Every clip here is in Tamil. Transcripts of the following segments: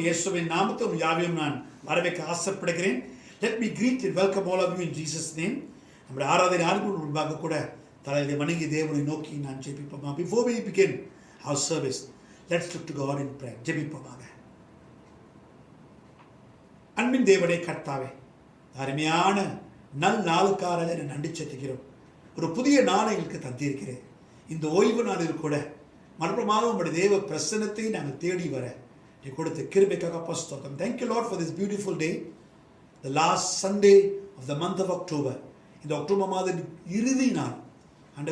இயேசுவின் நாமத்தில் யாவையும் நான் வரவேற்க ஆசைப்படுகிறேன். Let me greet and welcome all of you in Jesus name. நம்முடைய ஆராதனை ஆரம்பிக்கும் முன்பாக கூட தலையிலே வணங்கி தேவனை நோக்கி நான் ஜெபிப்போமா. Before we begin our service, let's look to God in prayer. ஜெபிப்போமாக. அன்பின் தேவனே கர்த்தாவே, அருமையான நல் நாளுக்காக நன்றி செலுத்துகிறோம். ஒரு புதிய நாளை எங்களுக்கு தந்திருக்கிறேன். இந்த ஓய்வு நாளில் கூட மறுபடியும் உங்களுடைய தேவ பிரசன்னத்தை நாங்கள் தேடி வர நீ கொடுத்த கிருபைக்காக ஸ்தோத்திரம். Thank you Lord for this beautiful day, the last Sunday of the month of October. இந்த அக்டோபர் மாத இறுதி நாள், அந்த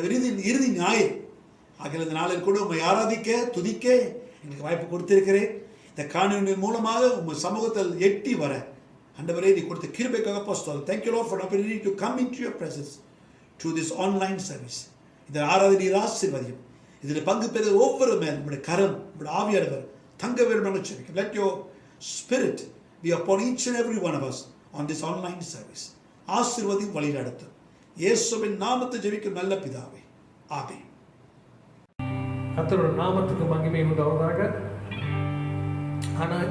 இறுதி ஞாயிறு ஆகிய இந்த நாளில் கூட உம்மை ஆராதிக்க துதிக்க எங்களுக்கு வாய்ப்பு கொடுத்திருக்கிறேன். இந்த காணொளியின் மூலமாக உங்கள் சமூகத்தில் எட்டி வர ஆண்டவரே நீ கொடுத்த கிருபைக்காக ஸ்தோத்திரம். Thank you Lord for the opportunity to come into your presence through this online service. இந்த ஆராதனை ஆசீர்வதியும். இதில் பங்கு பெற ஒவ்வொரு மேல் உங்களுடைய கரம், உங்களுடைய ஆவியானவர் தங்க வேண்டும். Let your spirit be upon each and every one of us on this online service. ஆசீர்வதி வழி நடத்தும். இயேசுவின் நாமத்தை ஜெபிக்கும் நல்ல பிதாவே, ஆமென். கர்த்தருடைய நாமத்துக்கு மகிமை உண்டாவதாக.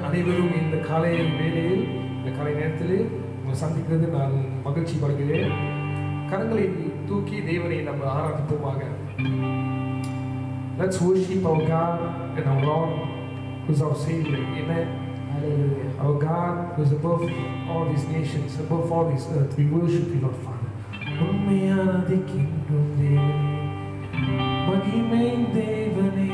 அனைவரும் இந்த காலை வேளையில், இந்த காலை நேரத்தில் உங்களை சந்திக்கிறது நான் மகிழ்ச்சி படுகிறேன். கரங்களை தூக்கி தேவனை நம்ம ஆராதிப்போமாக. Let's worship our God and our Lord who is our Savior. Amen. Hallelujah. Our God who is above all these nations, above all this earth. We worship you, Lord Father. உம்மையாராதிக்கின்றோம் தேவனே, மகிமை தேவனே,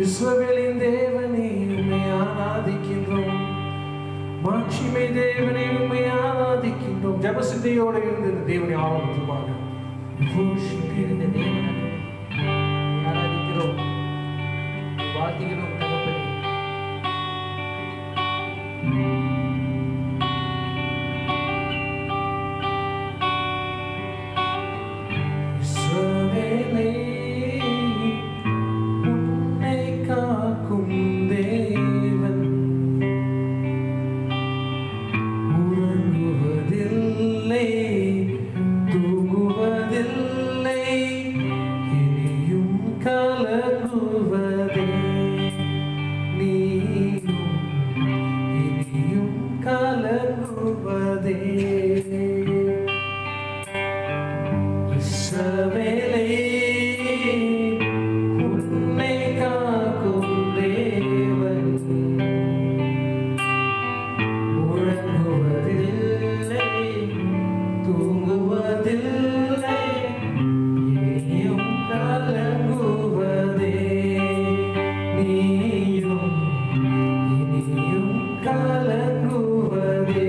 இஸ்ரவேலின் தேவனே, உம்மையாராதிக்கின்றோம். மாட்சிமை தேவனே, உம்மையாராதிக்கின்றோம். ஜபசிந்தையோடு இருந்து இந்த தேவனை ஆராதிப்போமாக. worship you, இந்த தேவனை ஆராதிக்கிறோம், வாழ்த்துகிறோம் தகப்பனே. இஸ்ரவேலே உன்னை காக்கும் தேவன், உறங்குவதில்லை தூங்குவதில்லை, இனியும் கலங்குவதே நீயும், இனியும் கலங்குவதே. இஸ்ரவேலே உன்னை காக்கும் தேவன், உறங்குவதில்லை தூங்குவதில்லை, இனியும் கலங்குவதே நீயும், இனியும் கலங்குவதே.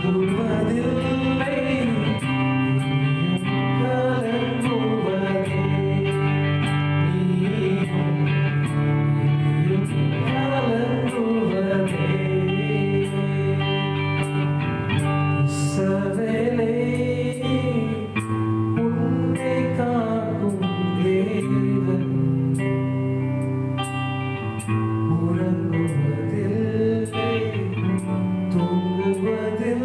தூங்குவதில்லை, இனியும் கலங்குவதே. நீயும் இனியும் கலங்குவதே. இஸ்ரவேலே, உன்னை காக்கும் தேவன் உறங்குவதில்லை, தூங்குவதில்லை,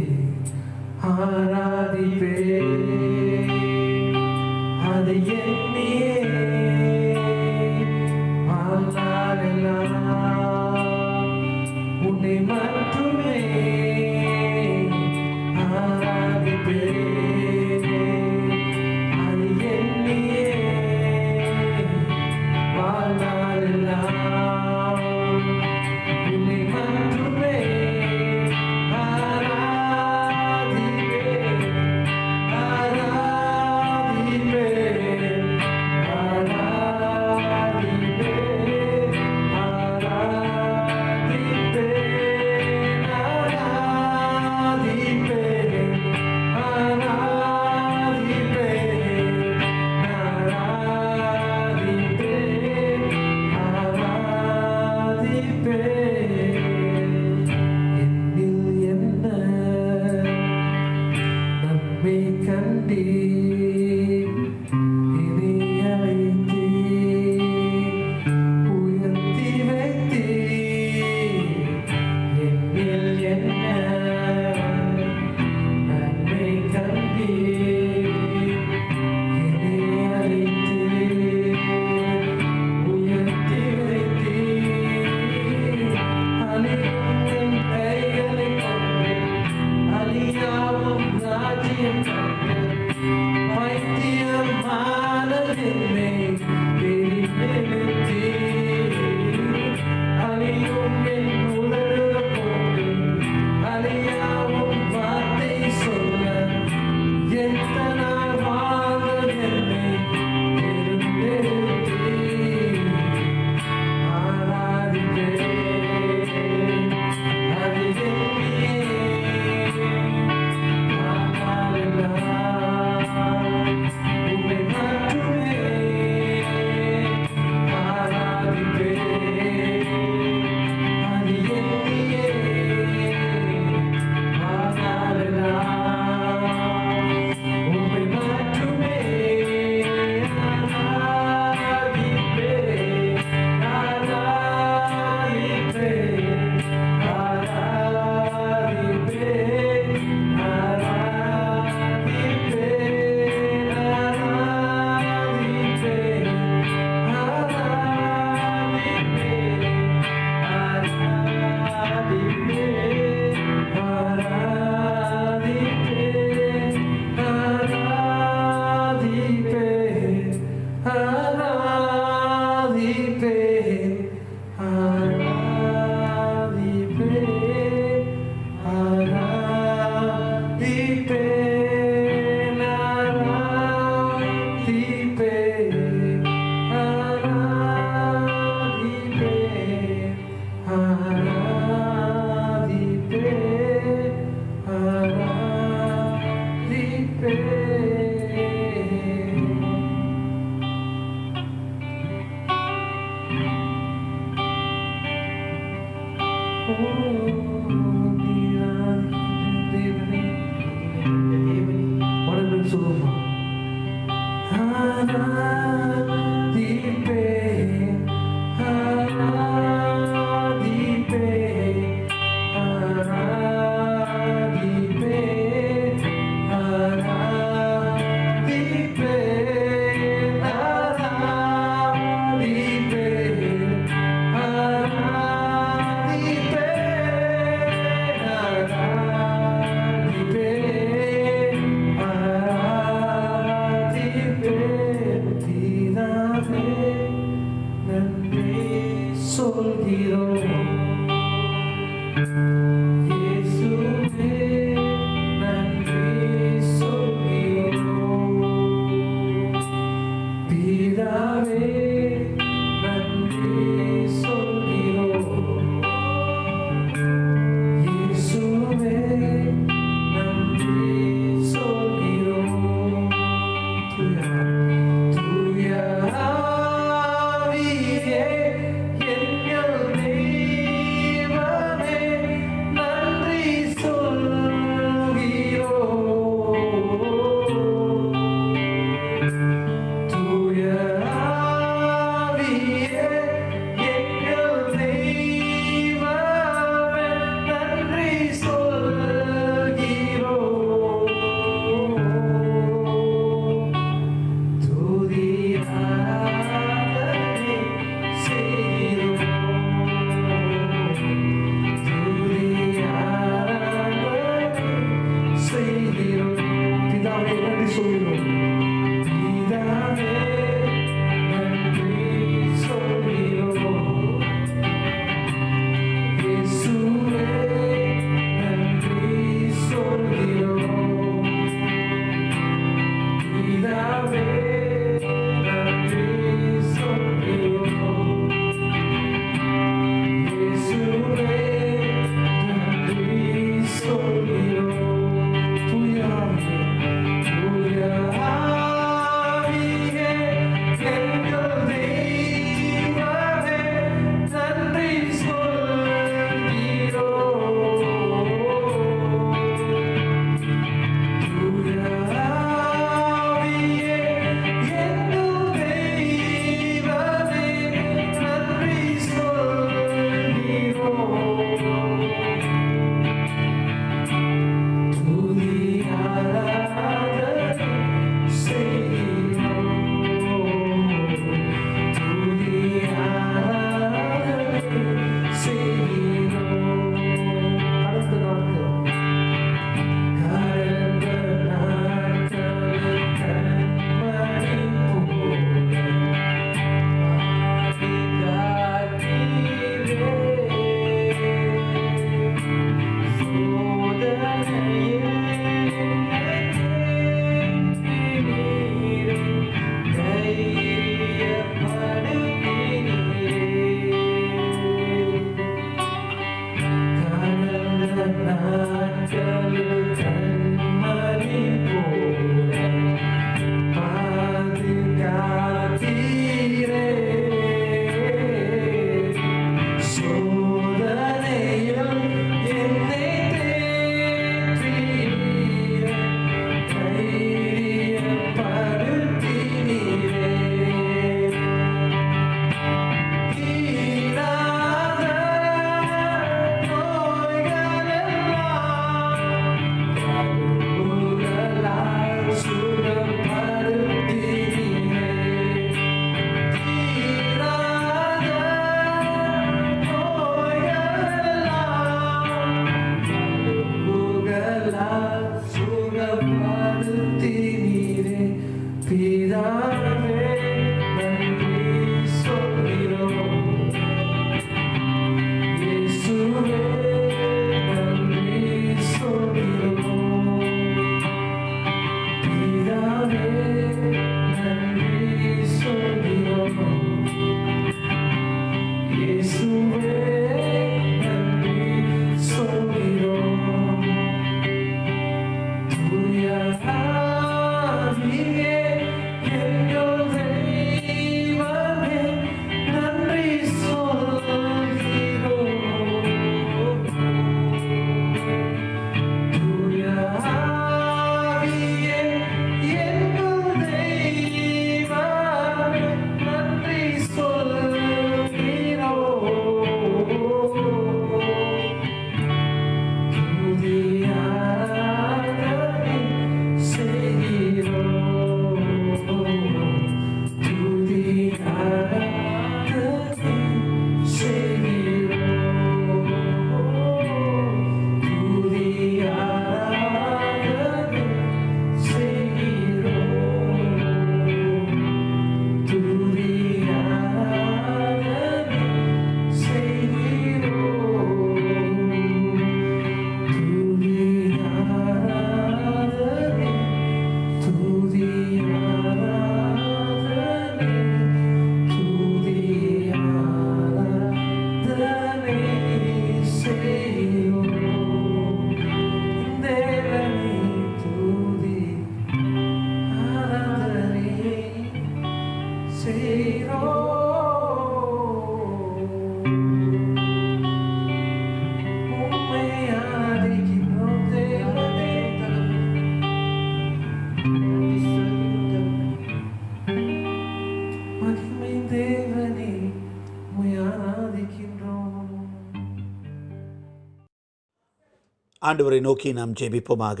ஆண்டவரை நோக்கி நாம் ஜெபிப்போமாக.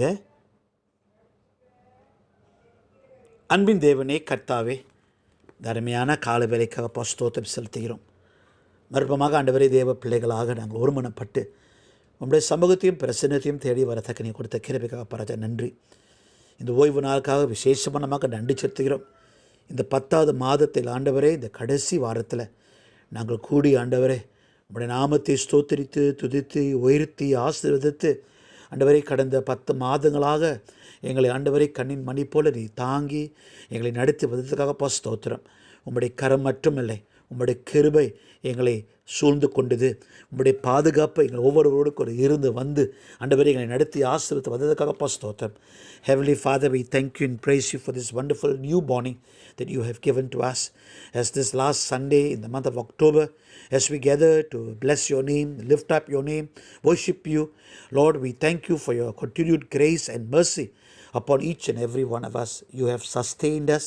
அன்பின் தேவனே, கர்த்தாவே, அருமையான கால வேலைக்காக ஸ்தோத்திரம் செலுத்துகிறோம். மறுபமாக ஆண்டவரே, தேவ பிள்ளைகளாக நாங்கள் ஒருமனப்பட்டு உங்களுடைய சமூகத்தையும் பிரசன்னத்தையும் தேடி வரத்தக்க நீ கொடுத்த கிருபைக்காக பராஜா நன்றி. இந்த ஓய்வு நாளுக்காக விசேஷமாக நன்றி செலுத்துகிறோம். இந்த 10வது மாதத்தில் ஆண்டவரே, இந்த கடைசி வாரத்தில் நாங்கள் கூடி ஆண்டவரே உங்களுடைய நாமத்தை ஸ்தோத்திரித்து துதித்து உயர்த்தி ஆசீர்வதித்து ஆண்டவரை கடந்த 10 மாதங்களாக எங்களை ஆண்டவரை கண்ணின் மணி போல நீ தாங்கி எங்களை நடத்தி வந்ததுக்காக ஸ்தோத்திரம். உம்முடைய கரம் மட்டுமில்லை, உம்முடைய கிருபை எங்களை சூழ்ந்து கொண்டது. உம்முடைய பாதுகாப்பு எங்கள் ஒவ்வொருவருக்கும் இருந்து வந்து ஆண்டவரை எங்களை நடத்தி ஆசீர்வதித்து வந்ததுக்காக ஸ்தோத்திரம். Heavenly Father, we thank you and praise you for this wonderful new morning that you have given to us. As this last Sunday in the month of October, as we gather to bless your name, lift up your name, worship you, Lord, we thank you for your continued grace and mercy upon each and every one of us. You have sustained us,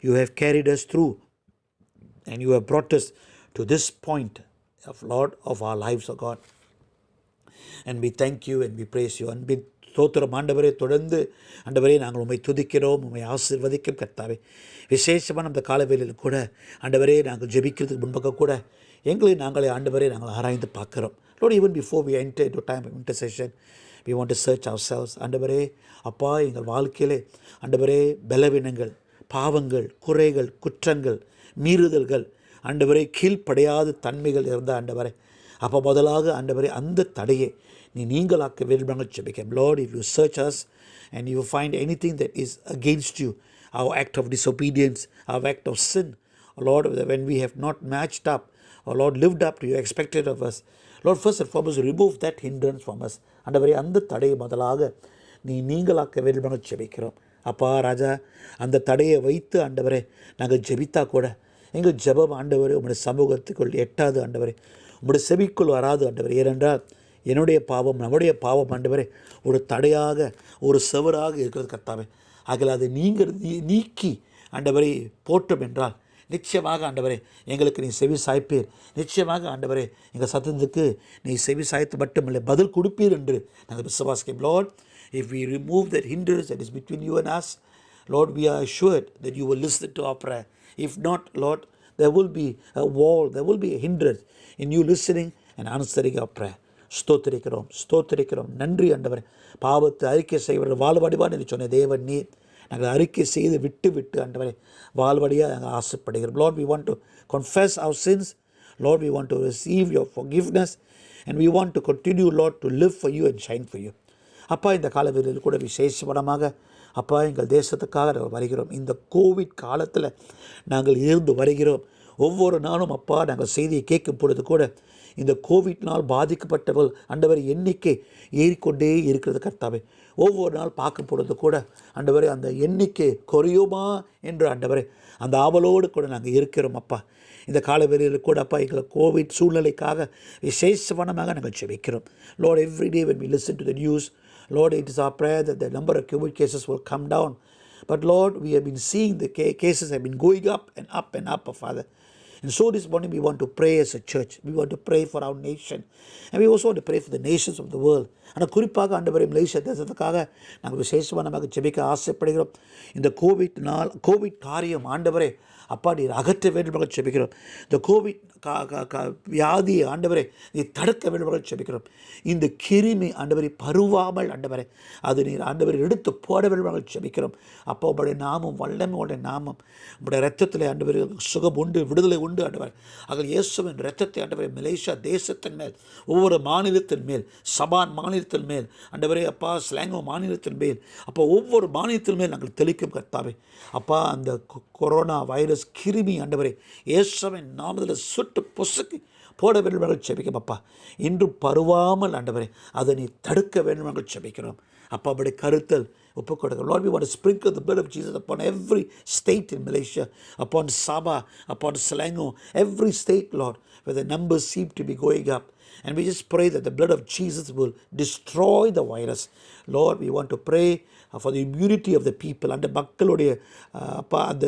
you have carried us through, and you have brought us to this point of Lord of our lives, O God. And we thank you and we praise you. And ஸ்தோத்திரம் ஆண்டவரே, தொடர்ந்து ஆண்டவரே நாங்கள் உம்மை துதிக்கிறோம், உம்மை ஆசீர்வதிக்கும் கர்த்தாவே. விசேஷமான அந்த காலவேளையில் கூட ஆண்டவரே நாங்கள் ஜெபிக்கிறதுக்கு முன்பாக கூட எங்களை நாங்களே ஆண்டவரே நாங்கள் ஆராய்ந்து பார்க்குறோம். Lord, even before we enter into time of intercession, we want to search ourselves. ஆண்டவரே அப்பா, எங்கள் வாழ்க்கையிலே ஆண்டவரே பலவீனங்கள், பாவங்கள், குறைகள், குற்றங்கள், மீறுதல்கள், ஆண்டவரே கீழ்ப்படையாத தன்மைகள் இருந்த ஆண்டவரே அப்போ முதலாக ஆண்டவரே அந்த தடையை நீங்களாக்க வேண்டும் ஜெபிக்கிறோம். Lord, if you search us and you find anything that is against you, our act of disobedience, our act of sin, Lord, when we have not matched up or Lord lived up to your expected of us, Lord, first and foremost remove that hindrance from us. ஆண்டவரே அந்த தடையை முதலாக நீங்களாக்க வேண்டும் ஜெபிக்கிறோம். அப்பா ராஜா, அந்த தடையை வைத்து ஆண்டவரே நாங்கள் ஜெபித்தா கூட எங்கள் ஜெபம் ஆண்டவரே உங்களுடைய சமூகத்துக்குள் எட்டாது ஆண்டவரே, உங்களுடைய செவிக்குள் வராது ஆண்டவரே. ஏனென்றால் என்னுடைய பாவம், நம்முடைய பாவம் ஆண்டவரே ஒரு தடையாக ஒரு செவராக இருக்கிறது கர்த்தாவே. ஆகல அதை நீங்கள் நீக்கி ஆண்டவரை போட்டோம் என்றால் நிச்சயமாக ஆண்டவரே எங்களுக்கு நீ செவி சாய்ப்பீர். நிச்சயமாக ஆண்டவரே எங்கள் சத்தத்துக்கு நீ செவி சாய்த்து மட்டுமில்லை பதில் கொடுப்பீர் என்று நாங்கள் விசுவாசிக்கிறோம். Lord, if we remove that hindrance that is between you and us, Lord, we are assured that you will listen to our prayer. If not, Lord, there will be a wall, there will be a hindrance in you listening and answering our prayer. ஸ்தோத்திரிக்கிறோம். நன்றி ஆண்டவரே. பாவத்தை அறிக்கை செய்வது வாழ்வடிவான் என்று சொன்ன தேவன் நீர். நாங்கள் அறிக்கை செய்து விட்டு ஆண்டவரே வாழ்வடியாக நாங்கள் ஆசைப்படுகிறோம். Lord, we want to confess our sins. Lord, we want to receive your forgiveness and we want to continue, Lord, to live for you and shine for you. அப்பா, இந்த காலவெளியில் கூட விசேஷமாக அப்பா எங்கள் தேசத்துக்காக நாங்கள் வருகிறோம். இந்த கோவிட் காலத்தில் நாங்கள் இருந்து வருகிறோம். ஒவ்வொரு நாளும் அப்பா நாங்கள் செய்தியை கேட்கும் பொழுது கூட இந்த கோவிட்னால் பாதிக்கப்பட்டவர்கள் ஆண்டவரை எண்ணிக்கை ஏறிக்கொண்டே இருக்கிறது கர்த்தாவே. ஒவ்வொரு நாள் பார்க்கும் பொழுது கூட ஆண்டவரே அந்த எண்ணிக்கை குறையுமா என்று ஆண்டவரே அந்த ஆவலோடு கூட நாங்கள் இருக்கிறோம். அப்பா, இந்த காலவெளியில் கூட அப்பா எங்களை கோவிட் சூழ்நிலைக்காக விசேஷமாக நாங்கள் ஜெபிக்கிறோம். Lord, every day when we listen to the news, Lord, it is our prayer that the number of COVID cases will come down. But Lord, we have been seeing the cases have been going up and up and up, Father. And so this morning we want to pray as a church. We want to pray for our nation. And we also want to pray for the nations of the world. ஆனால் குறிப்பாக ஆண்டவரே மலேசியா தேசத்துக்காக நாங்கள் விசேஷமாக நமக்கு ஜெபிக்க ஆசைப்படுகிறோம். இந்த கோவிட் காரியம் ஆண்டவரே அப்பா நீர் அகற்ற வேண்டும் ஜெபிக்கிறோம். இந்த கோவிட் வியாதியை ஆண்டவரே நீ தடுக்க வேண்டும் ஜெபிக்கிறோம். இந்த கிருமி ஆண்டவரை பருவாமல் ஆண்டவரே அது நீர் ஆண்டவரை எடுத்து போட வேண்டும் ஜெபிக்கிறோம். அப்போ உங்களுடைய நாமம் வல்லமை உடைய நாமம் உங்களுடைய ரத்தத்தில் ஆண்டவரை சுகம் உண்டு, விடுதலை உண்டு ஆண்டவர். ஆக இயேசுவின் ரத்தத்தை ஆண்டவரை மலேசியா தேசத்தின் மேல், ஒவ்வொரு மாநிலத்தின் மேல், சபான் மாநிலத்தின் மேல் ஆண்டவரே அப்பா, ஸ்லாங்கோ மாநிலத்தின் மேல், அப்போ ஒவ்வொரு மாநிலத்தின் மேல் நாங்கள் தெளிக்கும் கர்த்தாவே. அப்பா, அந்த கொரோனா வைரஸ் கிருமி ஆண்டவரே இயேசுவின் நாமத்தில் சுட்டு பொசுக்கி போட வேண்டும் ஜெபிக்கிறோம். அப்பா, இன்று பருவாமல் ஆண்டவரே அதை நீ தடுக்க வேண்டும் ஜெபிக்கிறோம். அப்பா, அப்படி கருத்தல் ஒப்புக் கொடுக்கிறோம். Lord, we want to sprinkle the blood of Jesus upon every state in Malaysia, upon Sabah, upon Selangor, every state, Lord, where the numbers seem to be going up. And we just pray that the blood of Jesus will destroy the virus. Lord, we want to pray for the immunity of the people. அந்த மக்களுடைய அப்பா அந்த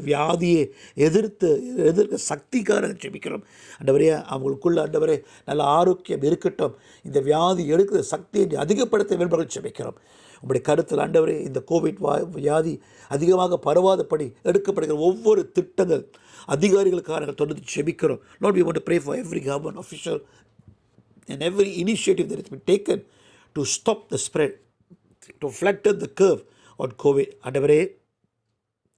வியாதியை எதிர்க்க சக்திக்காக ஜெபிக்கிறோம். ஆண்டவரே, அவங்களுக்குள்ள ஆண்டவரே நல்ல ஆரோக்கியம் இருக்கட்டும். இந்த வியாதி எடுக்கிற சக்தியை அதிகப்படுத்த வேண்டும் ஜெபிக்கிறோம். உங்களுடைய கருத்தில் ஆண்டவரே, இந்த கோவிட் வியாதி அதிகமாக பரவாதபடி எடுக்கப்படுகிற ஒவ்வொரு திட்டங்கள் அதிகாரிகளுக்காக நாங்கள் தொடர்ந்து ஜெபிக்கிறோம். Lord, we want to pray for every government official and every initiative that has been taken to stop the spread, to flatten the curve on COVID. ஆண்டவரே,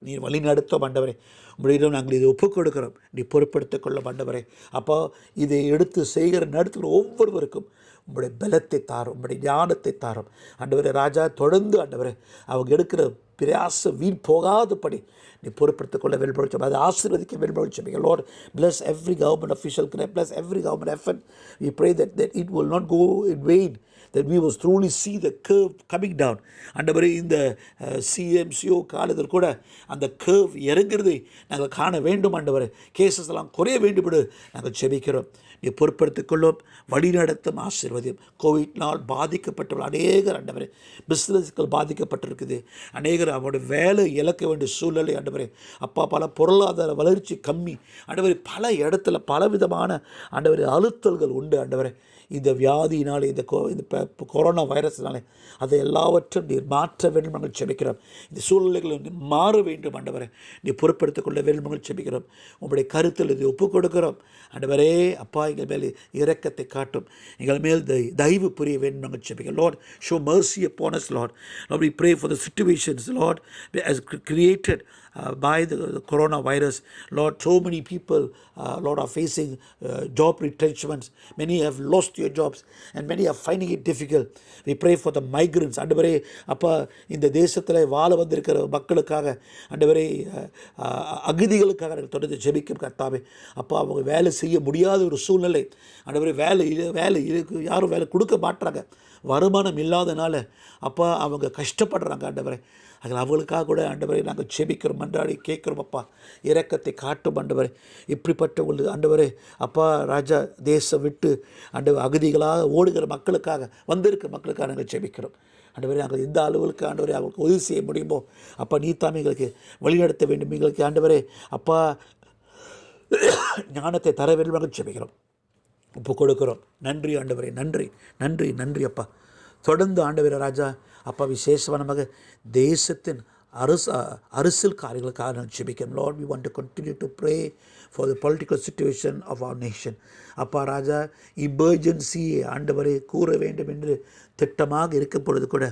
நீர் வழி நடத்தும் ஆண்டவரே. உங்களிடம் நாங்கள் இதை ஒப்புக் கொடுக்கிறோம். நீ பொறுப்படுத்திக் கொள்ளும் ஆண்டவரே. அப்போ இதை எடுத்து செய்கிற நடத்துகிற ஒவ்வொருவருக்கும் உங்களுடைய பலத்தை தாரும், உங்களுடைய ஞானத்தை தாரும் ஆண்டவரே. ராஜா, தொடர்ந்து ஆண்டவரே அவங்க எடுக்கிற பிரயாசம் வீண் போகாதபடி நீ பொறுப்படுத்திக் கொள்ள வெளிப்படுத்தும், அதை ஆசீர்வதிக்க வெளிப்படுத்தும். Lord, bless every government official, bless every government effort. We pray that it will not go in vain, that we will truly see the curve coming down. ஆண்டவரே, இந்த CMCO காலத்தில் கூட அந்த கர்வ் இறங்குறதை நாங்கள் காண வேண்டும் ஆண்டவரே. கேசஸ் எல்லாம் குறைய வேண்டும் என்று நாங்கள் ஜெபிக்கிறோம். நீ பொறுப்படுத்திக் கொள்ளும், வழிநடத்தும், ஆசீர்வதியும். கோவிட்னால் பாதிக்கப்பட்டவர்கள் அநேகர் ஆண்டவரே, பிஸ்னஸ்கள் பாதிக்கப்பட்டிருக்குது. அநேகர் அவருடைய வேலை இழக்க வேண்டிய சூழ்நிலை ஆண்டவரே. அப்பா, பல பொருளாதார வளர்ச்சி கம்மி ஆண்டவரே. பல இடத்துல பலவிதமான ஆண்டவரே அழுத்தல்கள் உண்டு ஆண்டவரே. இந்த வியாதியினாலே, இந்த கொரோனா வைரஸ்னாலே அதை எல்லாவற்றும் நீர் மாற்ற வேண்டும் நாங்கள் ஜெபிக்கிறோம். இந்த சூழ்நிலைகளை மாற வேண்டும் ஆண்டவரே. நீ பொறுப்படுத்திக் கொள்ள வேண்டும் நாங்கள் ஜெபிக்கிறோம். உங்களுடைய கருத்தில் இதை ஒப்புக் கொடுக்கிறோம் ஆண்டவரே. அப்பா, எங்கள் மேல் இரக்கத்தை காட்டும், எங்கள் மேல் தயவு புரிய வேண்டும் நாங்கள் ஜெபிக்கிறோம். Lord, show mercy upon us, Lord. Lord, we pray for the situations, Lord, as created by the coronavirus. Lord, so many people, Lord, are facing job retrenchments. Many have lost their jobs and many are finding it difficult. We pray for the migrants. ஆண்டவரே, அப்பா, இந்த தேசத்தில் வாழ வந்திருக்கிற மக்களுக்காக ஆண்டவரே, அகதிகளுக்காக நாங்கள் தொடர்ந்து ஜெபிக்கும் கர்த்தாவே. அப்பா, அவங்க வேலை செய்ய முடியாத ஒரு சூழ்நிலை ஆண்டவரே. வேலை யாரும் வேலை கொடுக்க மாட்டாங்க, வருமானம் இல்லாதனால அப்பா அவங்க கஷ்டப்படுறாங்க ஆண்டவரே. அதில் அவங்களுக்காக கூட ஆண்டவரை நாங்கள் ஜெபிக்கிறோம், மன்றாடி கேட்குறோம். அப்பா, இரக்கத்தை காட்டும் ஆண்டவரே. இப்படிப்பட்டவங்களுக்கு ஆண்டவரே அப்பா ராஜா, தேசம் விட்டு ஆண்டவர் அகதிகளாக ஓடுகிற மக்களுக்காக, வந்திருக்கிற மக்களுக்காக நாங்கள் ஜெபிக்கிறோம் ஆண்டவரே. நாங்கள் எந்த அளவுக்கு ஆண்டவரே அவங்களுக்கு உதவி செய்ய முடியுமோ அப்பா, நீத்தாமே எங்களுக்கு வழிநடத்த வேண்டும். எங்களுக்கு ஆண்டவரே அப்பா ஞானத்தை தர வேண்டும் நாங்கள் ஜெபிக்கிறோம், ஒப்பு கொடுக்கிறோம். நன்றி ஆண்டவரே, நன்றி நன்றி நன்றி அப்பா. தொடர்ந்து ஆண்டவரே ராஜா அப்பா, விசேஷமாக தேசத்தின் அரசியல் காரியங்களுக்காக நான் ஜெபிக்கிறேன். Lord, we want to continue to pray for the political situation of our nation. அப்பா ராஜா, எமர்ஜென்சி ஆண்டவரே கூற வேண்டும் என்று திட்டமாக இருக்கும் பொழுது கூட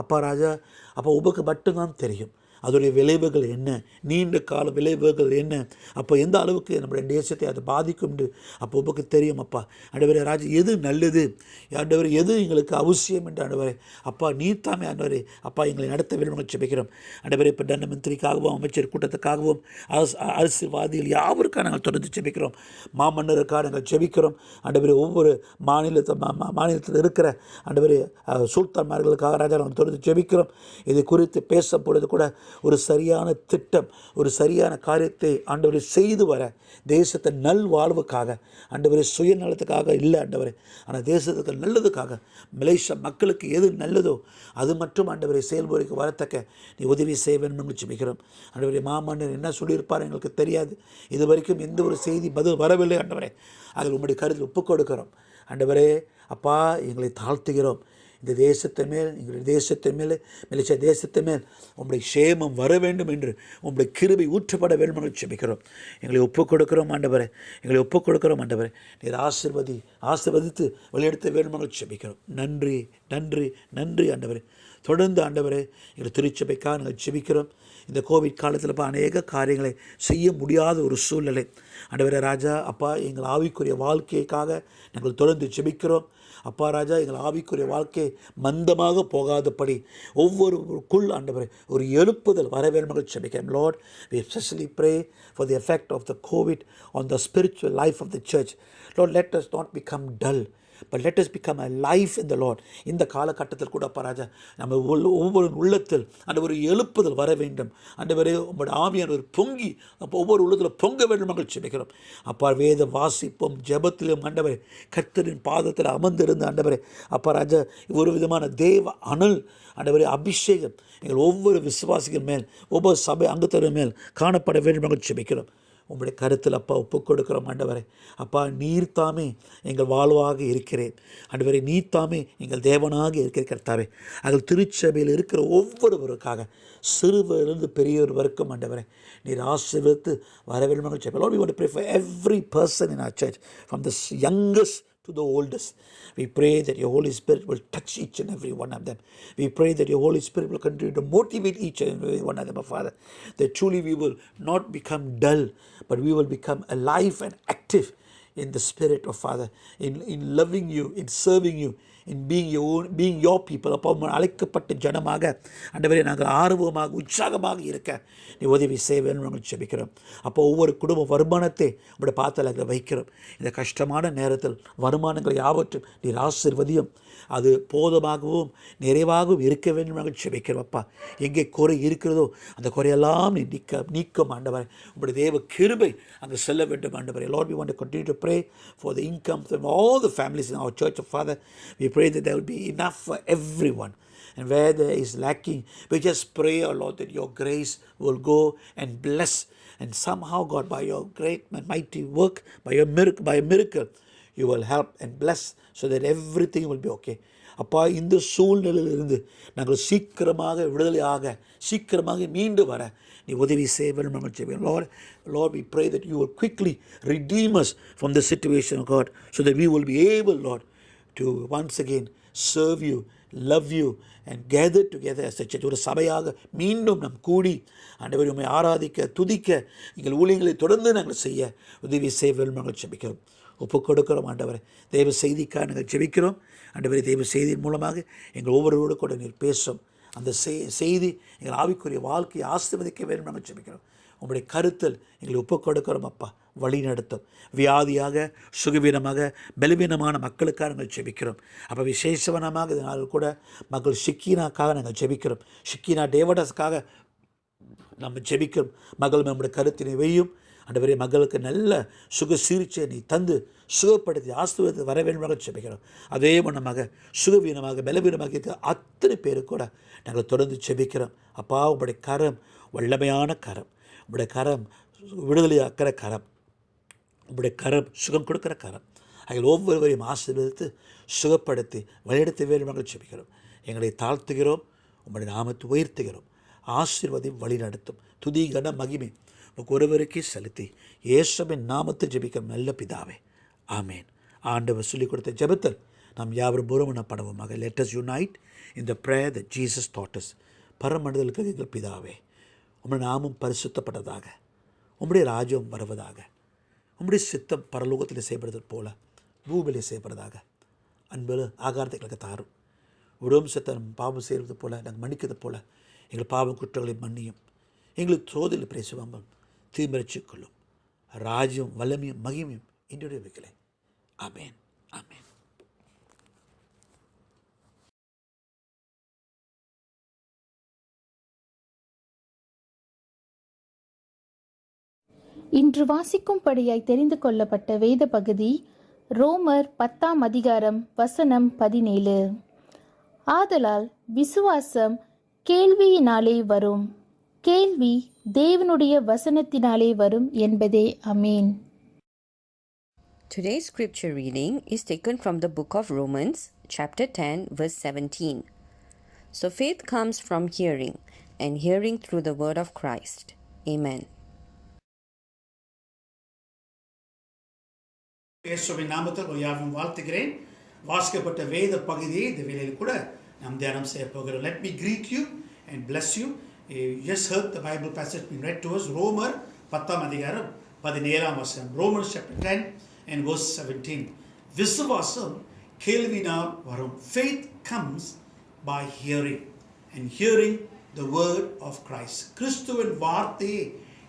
அப்பா ராஜா, அப்போ உமக்கு மட்டும்தான் தெரியும் அதோடைய விளைவுகள் என்ன, நீண்ட கால விளைவுகள் என்ன, அப்போ எந்த அளவுக்கு நம்முடைய தேசத்தை அது பாதிக்கும் என்று அப்போ உமக்கு தெரியும் அப்பா. ஆண்டவரே ராஜா, எது நல்லது ஆண்டவரே, எது எங்களுக்கு அவசியம் என்று ஆண்டவரே அப்பா நீத்தாமே ஆண்டவரே அப்பா எங்களை நடத்த வேண்டும் ஜெபிக்கிறோம் ஆண்டவரே. பிரதம மந்திரிக்காகவும் அமைச்சர் கூட்டத்துக்காகவும் அரசியல்வாதிகள் யாவருக்காக நாங்கள் தொடர்ந்து ஜெபிக்கிறோம். மாமன்னருக்காக நாங்கள் ஜெபிக்கிறோம் ஆண்டவரே. ஒவ்வொரு மாநிலத்தில் இருக்கிற ஆண்டவரே சுல்தான்மார்களுக்காக ராஜா நாங்கள் தொடர்ந்து ஜெபிக்கிறோம். இது குறித்து பேசப்படுவது கூட ஒரு சரியான திட்டம், ஒரு சரியான காரியத்தை ஆண்டவரை செய்து வர, தேசத்தை நல்வாழ்வுக்காக ஆண்டவரை, சுயநலத்துக்காக இல்லை ஆண்டவரை, ஆனால் தேசத்துக்கு நல்லதுக்காக, மலேசியா மக்களுக்கு எது நல்லதோ அது மட்டும் ஆண்டவரை செயல்முறைக்கு வரத்தக்க நீ உதவி செய்ய வேண்டும் ஜெபிக்கிறோம் ஆண்டவரே. மாமன்னர் என்ன சொல்லியிருப்பார் எங்களுக்கு தெரியாது, இது வரைக்கும் எந்த ஒரு செய்தி பதில் வரவில்லை ஆண்டவரே. அதில் உங்களுடைய கருத்தில் ஒப்புக் கொடுக்கிறோம் ஆண்டவரே. அப்பா, எங்களை தாழ்த்துகிறோம். இந்த தேசத்தை மேல், எங்களுடைய தேசத்தை மேல், மலேசியா தேசத்தை மேல் உங்களுடைய சேமம் வர வேண்டும் என்று உங்களுடைய கிருபை ஊற்றப்பட வேண்டும் என்று ஜெபிக்கிறோம். எங்களை ஒப்புக் கொடுக்கிறோம் ஆண்டவரே, எங்களை ஒப்புக் கொடுக்கிறோம் ஆண்டவரே. நீர் ஆசீர்வதித்து வழிநடத்த வேண்டும் என்று ஜெபிக்கிறோம். நன்றி நன்றி நன்றி ஆண்டவரே. தொடர்ந்து ஆண்டவரே எங்களை திருச்சபைக்காக நாங்கள் ஜெபிக்கிறோம். இந்த கோவிட் காலத்தில் அநேக காரியங்களை செய்ய முடியாத ஒரு சூழ்நிலை ஆண்டவரே ராஜா. அப்பா, எங்கள் ஆவிக்குரிய வாழ்க்கைக்காக நாங்கள் தொடர்ந்து ஜெபிக்கிறோம். அப்பா ராஜா, எங்கள் ஆவிக்குரிய வாழ்க்கை மந்தமாக போகாதபடி ஒவ்வொருக்குள் ஆண்டவரே ஒரு எழுப்புதல் வர வேண்டும் என்று ஜெபிக்கிறோம். Lord, we especially pray for the effect of the COVID on the spiritual life of the church. Lord, let us not become dull. but let us become alive in the Lord. இந்த காலகட்டத்தில் கூட அப்பா ராஜா நம்ம ஒவ்வொரு உள்ளத்தில் அந்த ஒரு எழுப்புதல் வர வேண்டும். ஆண்டவரே உங்களுடைய ஆவியானவர் பொங்கி அப்போ ஒவ்வொரு உள்ளத்தில் பொங்க வேண்டும் நாங்கள் ஜெபிக்கிறோம். அப்பா வேத வாசிப்போம், ஜெபத்திலும் ஆண்டவரே கர்த்தரின் பாதத்தில் அமர்ந்திருந்து ஆண்டவரே அப்பா ராஜா ஒரு விதமான தேவ அனல் ஆண்டவரே அபிஷேகம் எங்கள் ஒவ்வொரு விசுவாசிகள் மேல் ஒவ்வொரு சபை அங்கத்தவர் மேல் காணப்பட வேண்டும் நாங்கள் ஜெபிக்கிறோம். உங்களுடைய கருத்தில் அப்பா ஒப்புக் கொடுக்குறோம் ஆண்டவரே. அப்பா நீர் தாமே எங்கள் வாழ்வாக இருக்கிறேன் ஆண்டவரே, நீர் தாமே எங்கள் தேவனாக இருக்கிற கர்த்தாவே. அதில் திருச்சபையில் இருக்கிற ஒவ்வொருவருக்காக சிறுவரிலிருந்து பெரியவர் வரைக்கும் ஆண்டவரே நீர் ஆசீர்வதித்து வர வேண்டும். Lord, we want to pray for every person in our church, from the youngest to the oldest. We pray that your Holy Spirit will touch each and every one of them. We pray that your Holy Spirit will continue to motivate each and every one of them, Father, that truly we will not become dull, but we will become alive and active in the Spirit of Father, in loving you, in serving you, in being your people. அப்போ அழைக்கப்பட்ட ஜனமாக ஆண்டவரே நாங்கள் ஆர்வமாக உற்சாகமாக இருக்க நீ உதவி செய்ய வேண்டும் நாங்கள் ஜெபிக்கிறோம். அப்போ ஒவ்வொரு குடும்ப வருமானத்தை உங்களுடைய பாத்தலங்களை வைக்கிறோம். இந்த கஷ்டமான நேரத்தில் வருமானங்களை யாவற்றும் நீர் ஆசீர்வதியும், அது போதுமாகவும் நிறைவாகவும் இருக்க வேண்டும் நாங்கள் ஜெபிக்கிறோம். அப்பா எங்கே குறை இருக்கிறதோ அந்த குறையெல்லாம் நீ நீக்கும் ஆண்டவரே. உங்களுடைய தேவ கிருபை அங்கே செல்ல வேண்டும் ஆண்டவரே. Lord, we want to continue to pray for the income from all the families in our church, Father. We pray that there will be enough for everyone. And where there is lacking, we just pray, oh Lord, that your grace will go and bless. And somehow, God, by your great and mighty work, by a miracle, you will help and bless so that everything will be okay. அப்பா இந்த சூழ்நிலையிலிருந்து நாங்கள் சீக்கிரமாக விடுதலையாக சீக்கிரமாக மீண்டு வர நீ உதவி செய்ய வேண்டும் நாங்கள் செய்வோம். Lord, we pray that you will quickly redeem us from the situation, of God, so that we will be able, Lord, to once again serve you, love you, and gather together as a church. ஒரு சபையாக மீண்டும் நாம் கூடி ஆண்டவரே உம்மை ஆராதிக்க துதிக்க எங்கள் ஊழியங்களை தொடர்ந்து நாங்கள் செய்ய உதவி செய்ய வேண்டும் நாங்கள் ஜெபிக்கிறோம். ஒப்புக் கொடுக்கிறோம் ஆண்டவரே. தெய்வ செய்திக்காக நாங்கள் ஜெபிக்கிறோம் ஆண்டவரே. தெய்வ செய்தியின் மூலமாக எங்கள் ஒவ்வொருவரோடு கூட நீர் பேசும். அந்த செய்தி எங்கள் ஆவிக்குரிய வாழ்க்கையை ஆசீர்வதிக்க வேண்டும் நாங்கள் ஜெபிக்கிறோம். உங்களுடைய கருத்தில் எங்களை ஒப்புக் கொடுக்கிறோம் அப்பா. வழி நடத்தும். வியாதியாக சுகவீனமாக பலவீனமான மக்களுக்காக நாங்கள் ஜெபிக்கிறோம். அப்போ விசேஷவனமாக இதனால் கூட மக்கள் ஷிக்கீனாக்காக நாங்கள் ஜெபிக்கிறோம். ஷிக்கீனா டேவடஸ்க்காக நம்ம ஜெபிக்கிறோம். மகள் நம்முடைய கருத்தினை வையும் ஆண்டவரே. மகளுக்கு நல்ல சுக சிகிச்சை நீ தந்து சுகப்படுத்தி ஆசீர்வாதத்தை வர வேண்டுமாக ஜெபிக்கிறோம். அதே வண்ணமாக சுகவீனமாக பலவீனமாக இருக்கிற அத்தனை பேரு கூட நாங்கள் தொடர்ந்து ஜெபிக்கிறோம். அப்பா உங்களுடைய கரம் வல்லமையான கரம், உங்களுடைய கரம் விடுதலையாக்கிற கரம், உங்களுடைய கரம் சுகம் கொடுக்கிற கரம், அதில் ஒவ்வொருவரையும் ஆசீர்வதித்து சுகப்படுத்தி வழிநடத்த வேண்டுமாக ஜெபிக்கிறோம். எங்களை தாழ்த்துகிறோம், உங்களுடைய நாமத்தை உயர்த்துகிறோம். ஆசீர்வாதி வழி நடத்தும். துதி கன மகிமை ஒருவருக்கே செலுத்தி இயேசுவின் நாமத்தை ஜெபிக்கும் நல்ல பிதாவே, ஆமேன். ஆண்டவர் சொல்லிக் கொடுத்த ஜெபத்தில் நாம் யாவரும் ஒருமனப்படவுமாக. Let us unite in the prayer that Jesus taught us. பரமண்டலுக்கு எங்கள் பிதாவே, உம்முடைய நாமம் பரிசுத்தப்பட்டதாக, உம்முடைய ராஜ்யம் வருவதாக, உம்முடைய சித்தம் பரலோகத்தில் செய்யப்படுவது போல பூமியிலே செய்யப்படுறதாக. அன்பு ஆகாரத்தை எங்களுக்கு தாரும். உடம்பு சித்தம் பாவம் செய்வது போல நாங்கள் மன்னிக்கிறது போல எங்கள் பாவம் குற்றங்களை மன்னியும். எங்களுக்கு சோதனையில் பிரேசுவாமல் தீமரச்சிக் கொள்ளும். ராஜ்யம் வல்லமையும் மகிமையும் என்னுடைய வைக்கலை. ஆமேன், ஆமேன். இன்று வாசிக்கும்படியாய் தெரிந்து கொள்ளப்பட்ட வேத பகுதி ரோமர் 10ஆம் அதிகாரம் வசனம் 17. ஆதலால் விசுவாசம் கேள்வியினாலே வரும், கேள்வி தேவனுடைய வசனத்தினாலே வரும் என்பதே. ஆமென். Today's scripture reading is taken from the book of Romans, chapter 10, verse 17. So faith comes from hearing, and hearing through the word of Christ. Amen. இயேசுவின் நாமத்தில் யாவும் வாழ்த்துகிறேன். வாசிக்கப்பட்ட வேத பகுதியை இந்த வேளையில் கூட நாம் தியானம் செய்ய போகிறோம். Let me greet you and bless you. You just heard the Bible passage being read to us. ரோமர் 10ஆம் அதிகாரம் 17ஆம் வசனம். Romans chapter 10 and verse 17. விசுவாசம் கேள்வினால் வரும். Faith comes by hearing, and hearing the word of Christ. கிறிஸ்துவின் வார்த்தையை,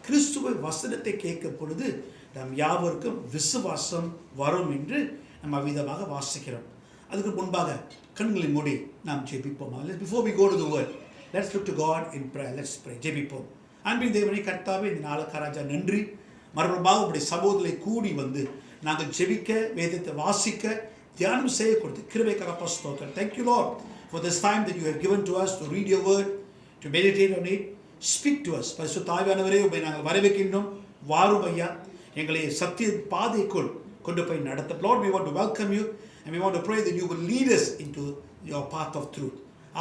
கிறிஸ்துவின் வசனத்தை கேட்கும் பொழுது நாம் யாவருக்கும் விசுவாசம் வரும் என்று நம்ம அவ்விதமாக வாசிக்கிறோம். அதுக்கு முன்பாக கண்களை மூடி நாம் ஜெபிப்போமா? Before we go to the word, let's look to God in prayer. Let's pray. ஜெபிப்போம். அன்பின் தேவனே கர்த்தாவே, இந்த நாளுக்கு ராஜா நன்றி. மறுபடியும் உடைய சகோதரரை கூடி வந்து நாங்கள் ஜெபிக்க, வேதத்தை வாசிக்க, தியானம் செய்ய கொடுத்து கிருபைக்காக ஸ்தோத்திரம். Thank you Lord for this time that you have given to us to read your word, to meditate on it. Speak to us. பரிசுத்த ஆவியானவரே, உம்மை நாங்கள் வரவேற்கின்றோம். வாரும் ஐயா, எங்களை சத்திய பாதைக்குள் கொண்டு போய் நடத்த. Lord, we want to welcome you and we want to pray that you will lead us into your path of truth.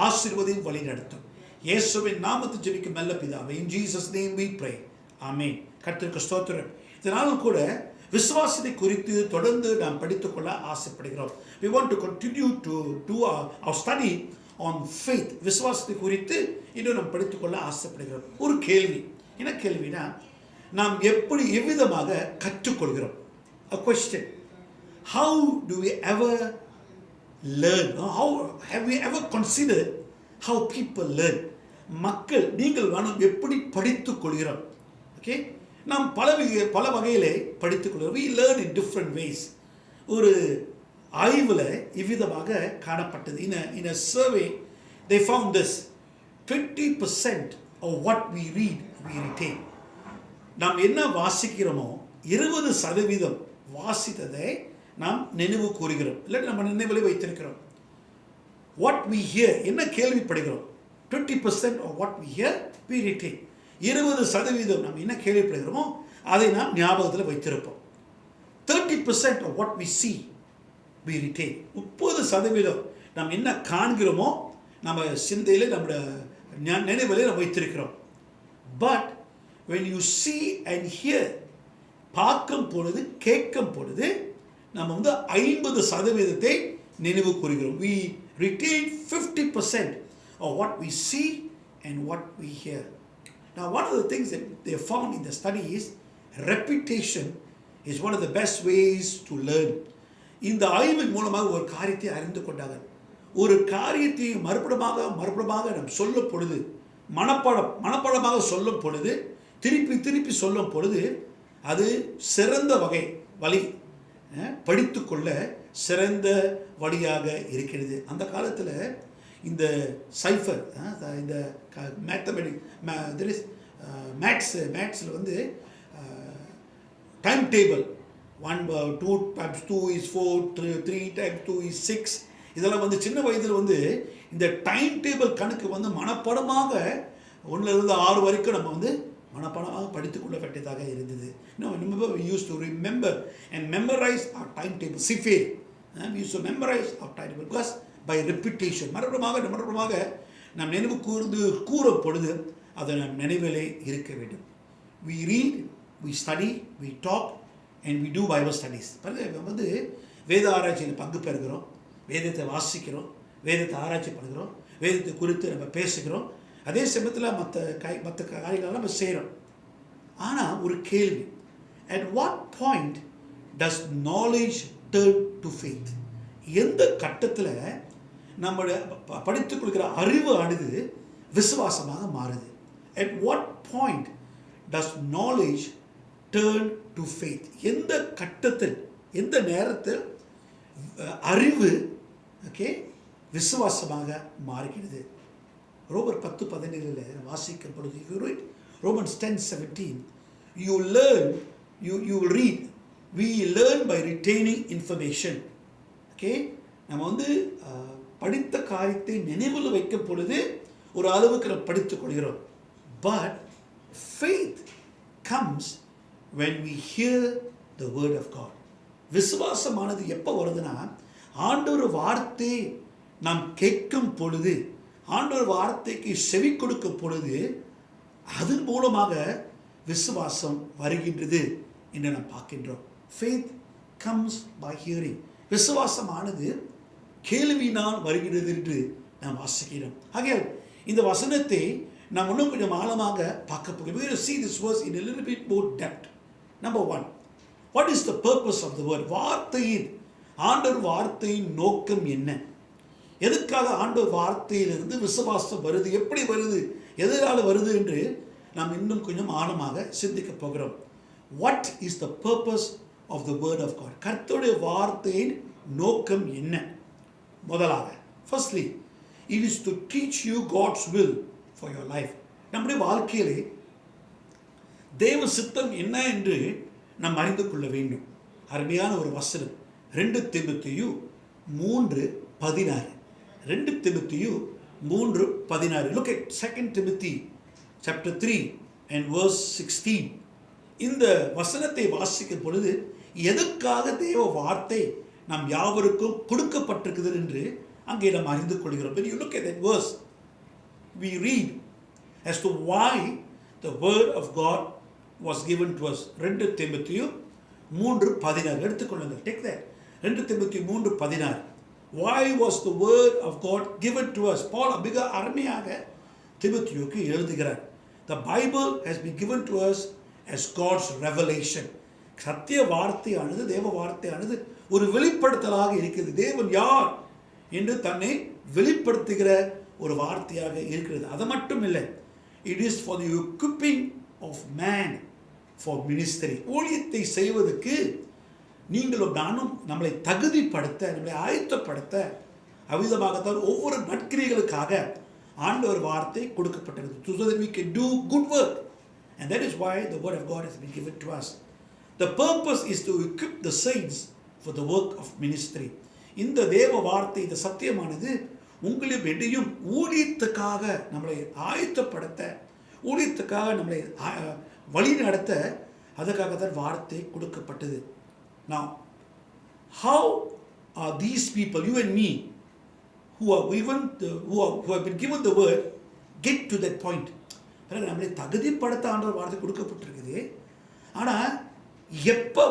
ஆசீர்வதியும் வழி நடத்தும். இயேசுவின் நாமத்தில் ஜெபிக்கும் நல்ல பிதாவே. In Jesus name we pray. Amen. கர்த்தருக்கு ஸ்தோத்திரம். இதனாலும் கூட விசுவாசத்தை குறித்து தொடர்ந்து நாம் படித்துக்கொள்ள ஆசைப்படுகிறோம். We want to continue to do our study on faith. விசுவாசத்தை குறித்து இன்னும் நாம் படித்துக்கொள்ள ஆசைப்படுகிறோம். ஒரு கேள்வி, என்ன கேள்வினா, நாம் எவ்விதமாக கற்றுக்கொள்கிறோம்? A question. How do we ever learn? How have we ever considered how people learn? மக்கள், நீங்கள் வேணும் எப்படி படித்துக் கொள்கிறோம்? ஓகே, நாம் பல வகையிலே படித்துக் கொள்கிறோம். We learn in different ways. ஒரு ஆய்வில் இவ்விதமாக காணப்பட்டது. In a survey they found this: 20% of what we read we retain. நாம் என்ன வாசிக்கிறோமோ 20% வாசித்ததை நாம் நினைவு கூறுகிறோம், இல்லை நம்ம நினைவிலே வைத்திருக்கிறோம். What we hear, என்ன கேள்விப்படுகிறோம், 20% of what we hear we retain. 20% நாம் என்ன கேள்விப்படுகிறோமோ அதை நாம் ஞாபகத்தில் வைத்திருப்போம். 30% of what we see we retain. 30% நாம் என்ன காண்கிறோமோ நம்ம சிந்தையில், நம்முடைய நினைவிலே நாம் வைத்திருக்கிறோம். But when you see and hear, பார்க்கும் பொழுது, கேட்கும் பொழுது நம்ம 50% நினைவு கூறுகிறோம். We retain 50% of what we see and what we hear. Now, one of the things that they found in the study is repetition is one of the best ways to learn. இந்த ஆய்வின் மூலமாக ஒரு காரியத்தை அறிந்து கொண்டார்கள். ஒரு காரியத்தை மறுபடியும் நாம் சொல்லும் பொழுது, மனப்பாடமாக சொல்லும் பொழுது, திருப்பி சொல்லும் பொழுது, அது சிறந்த வழி, படித்துக்கொள்ள சிறந்த வழியாக இருக்கிறது. அந்த காலத்தில் இந்த சைஃபர், இந்த மேத்ஸில் time table 2 times 2 is 4, 3 times 2 is 6, இதெல்லாம் சின்ன வயதில் இந்த டைம் டேபிள் கணக்கு மனப்பாடமாக 1லிருந்து 6 வரைக்கும் நம்ம மனப்பாடமாக படித்துக்கொள்ள வேண்டியதாக இருந்தது. We used to remember and memorize our timetable. Sifir, we used to memorize our timetable because by repetition, மறுபடியுமாக நாம் நினைவு கூறும் பொழுது அது நம் நினைவிலே இருக்க வேண்டும். We read, we study, we talk and we do Bible studies. வேத ஆராய்ச்சியில் பங்கு பெறுகிறோம், வேதத்தை வாசிக்கிறோம், வேதத்தை ஆராய்ச்சி பண்ணுகிறோம், வேதத்தை குறித்து நம்ம பேசுகிறோம், அதே சமயத்தில் மற்ற காரியங்கள்லாம் நம்ம செய்கிறோம். ஆனால் ஒரு கேள்வி, at what point does knowledge turn to faith? எந்த கட்டத்தில் நம்முடைய படித்துக் கொள்கிற அறிவு ஆனது விசுவாசமாக மாறுது? At what point does knowledge turn to faith? எந்த கட்டத்தில், எந்த நேரத்தில் அறிவு விசுவாசமாக மாறுகிறது? ரோமர் 10:17 வாசிக்கும் பொழுது, if you read Romans 10:17, you will read, we learn by retaining information. நம்ம படித்த காரியத்தை நினைவில் வைக்கும் பொழுது ஒரு அளவுக்கு நம்ம படித்துக் கொள்கிறோம். But faith comes when we hear the word of God. விசுவாசமானது எப்போ வருதுன்னா, ஆண்டவர் வார்த்தை நாம் கேட்கும் பொழுது, ஆண்டவர் வார்த்தைக்கு செவி கொடுக்கும் பொழுது, அதன் மூலமாக விசுவாசம் வருகின்றது என்று நாம் பார்க்கின்றோம். Faith comes by hearing. விசுவாசமானது கேள்வியினால் வருகிறது என்று நாம் வாசிக்கிறோம். ஆகையால் இந்த வசனத்தை நாம் இன்னும் கொஞ்சம் ஆழமாக பார்க்க போகிறோம். We will see this verse in a little bit more depth. Number 1, what is the purpose of the word? ஆண்டவர் வார்த்தையின் நோக்கம் என்ன? எதுக்காக ஆண்டவர் வார்த்தையிலிருந்து விசுவாசம் வருது, எப்படி வருது, எதனால் வருது என்று நாம் இன்னும் கொஞ்சம் ஆழமாக சிந்திக்க போகிறோம். What is the purpose of the word of God. கர்த்தருடைய வார்த்தையின் நோக்கம் என்ன? முதலாக, firstly, it is to teach you God's will for your life. நம்முடைய வாழ்க்கையிலே தேவ சித்தம் என்ன என்று நாம் அறிந்து கொள்ள வேண்டும். அருமையான ஒரு வசனம் 2 தீமோத்தேயு 3:16. 2 தீமோத்தேயு 3:16. Look at 2 Timothy chapter 3 and verse 16. இந்த வசனத்தை வாசிக்கும் பொழுது எதற்காக தேவ வார்த்தை நாம் யாவருக்கும் கொடுக்கப்பட்டிருக்குது என்று அங்கே நாம் அறிந்து கொள்கிறோம். When you look at that verse, we read as to why the word of God was given to us. 2 தீமோத்தேயு 3:16 எடுத்துக்கொள்ளுங்கள். Take that. 2 தீமோத்தேயு 3:16. Why was the word of God given to us? Paul மிக அருமையாக தீமோத்தேயுக்கு எழுதுகிறார். The Bible has been given to us as God's revelation. சத்திய வார்த்தையானது, தேவ வார்த்தையானது ஒரு வெளிப்படுத்தலாக இருக்கிறது. தேவன் யார் என்று தன்னை வெளிப்படுத்துகிற ஒரு வார்த்தையாக இருக்கிறது. அது மட்டும் இல்லை, it is for the equipping of man for ministry. ஊழியத்தை செய்வதற்கு நீங்களும் நானும் நம்மளை தகுதிப்படுத்த, நம்மளை ஆயத்தப்படுத்த, அவ்விதமாகத்தான் ஒவ்வொரு நற்கிரிகளுக்காக ஆண்டவர் வார்த்தை கொடுக்கப்பட்டது. So that we can do good work. And that is why the word of God has been given to us. The purpose is to equip the saints for the work of ministry. இந்த தேவ வார்த்தை, இந்த சத்தியமானது உங்களையும் என்னையும் ஊழியத்துக்காக நம்மளை ஆயத்தப்படுத்த, ஊழியத்துக்காக நம்மளை வழி நடத்த, அதற்காகத்தான் வார்த்தை கொடுக்கப்பட்டது. Now, how are these people, you and me, who have been given the word, get to that point? நம்மளை தகுதிப்படுத்த ஆண்டவர் வார்த்தை கொடுக்கப்பட்டிருக்குது. ஆனால் எப்போ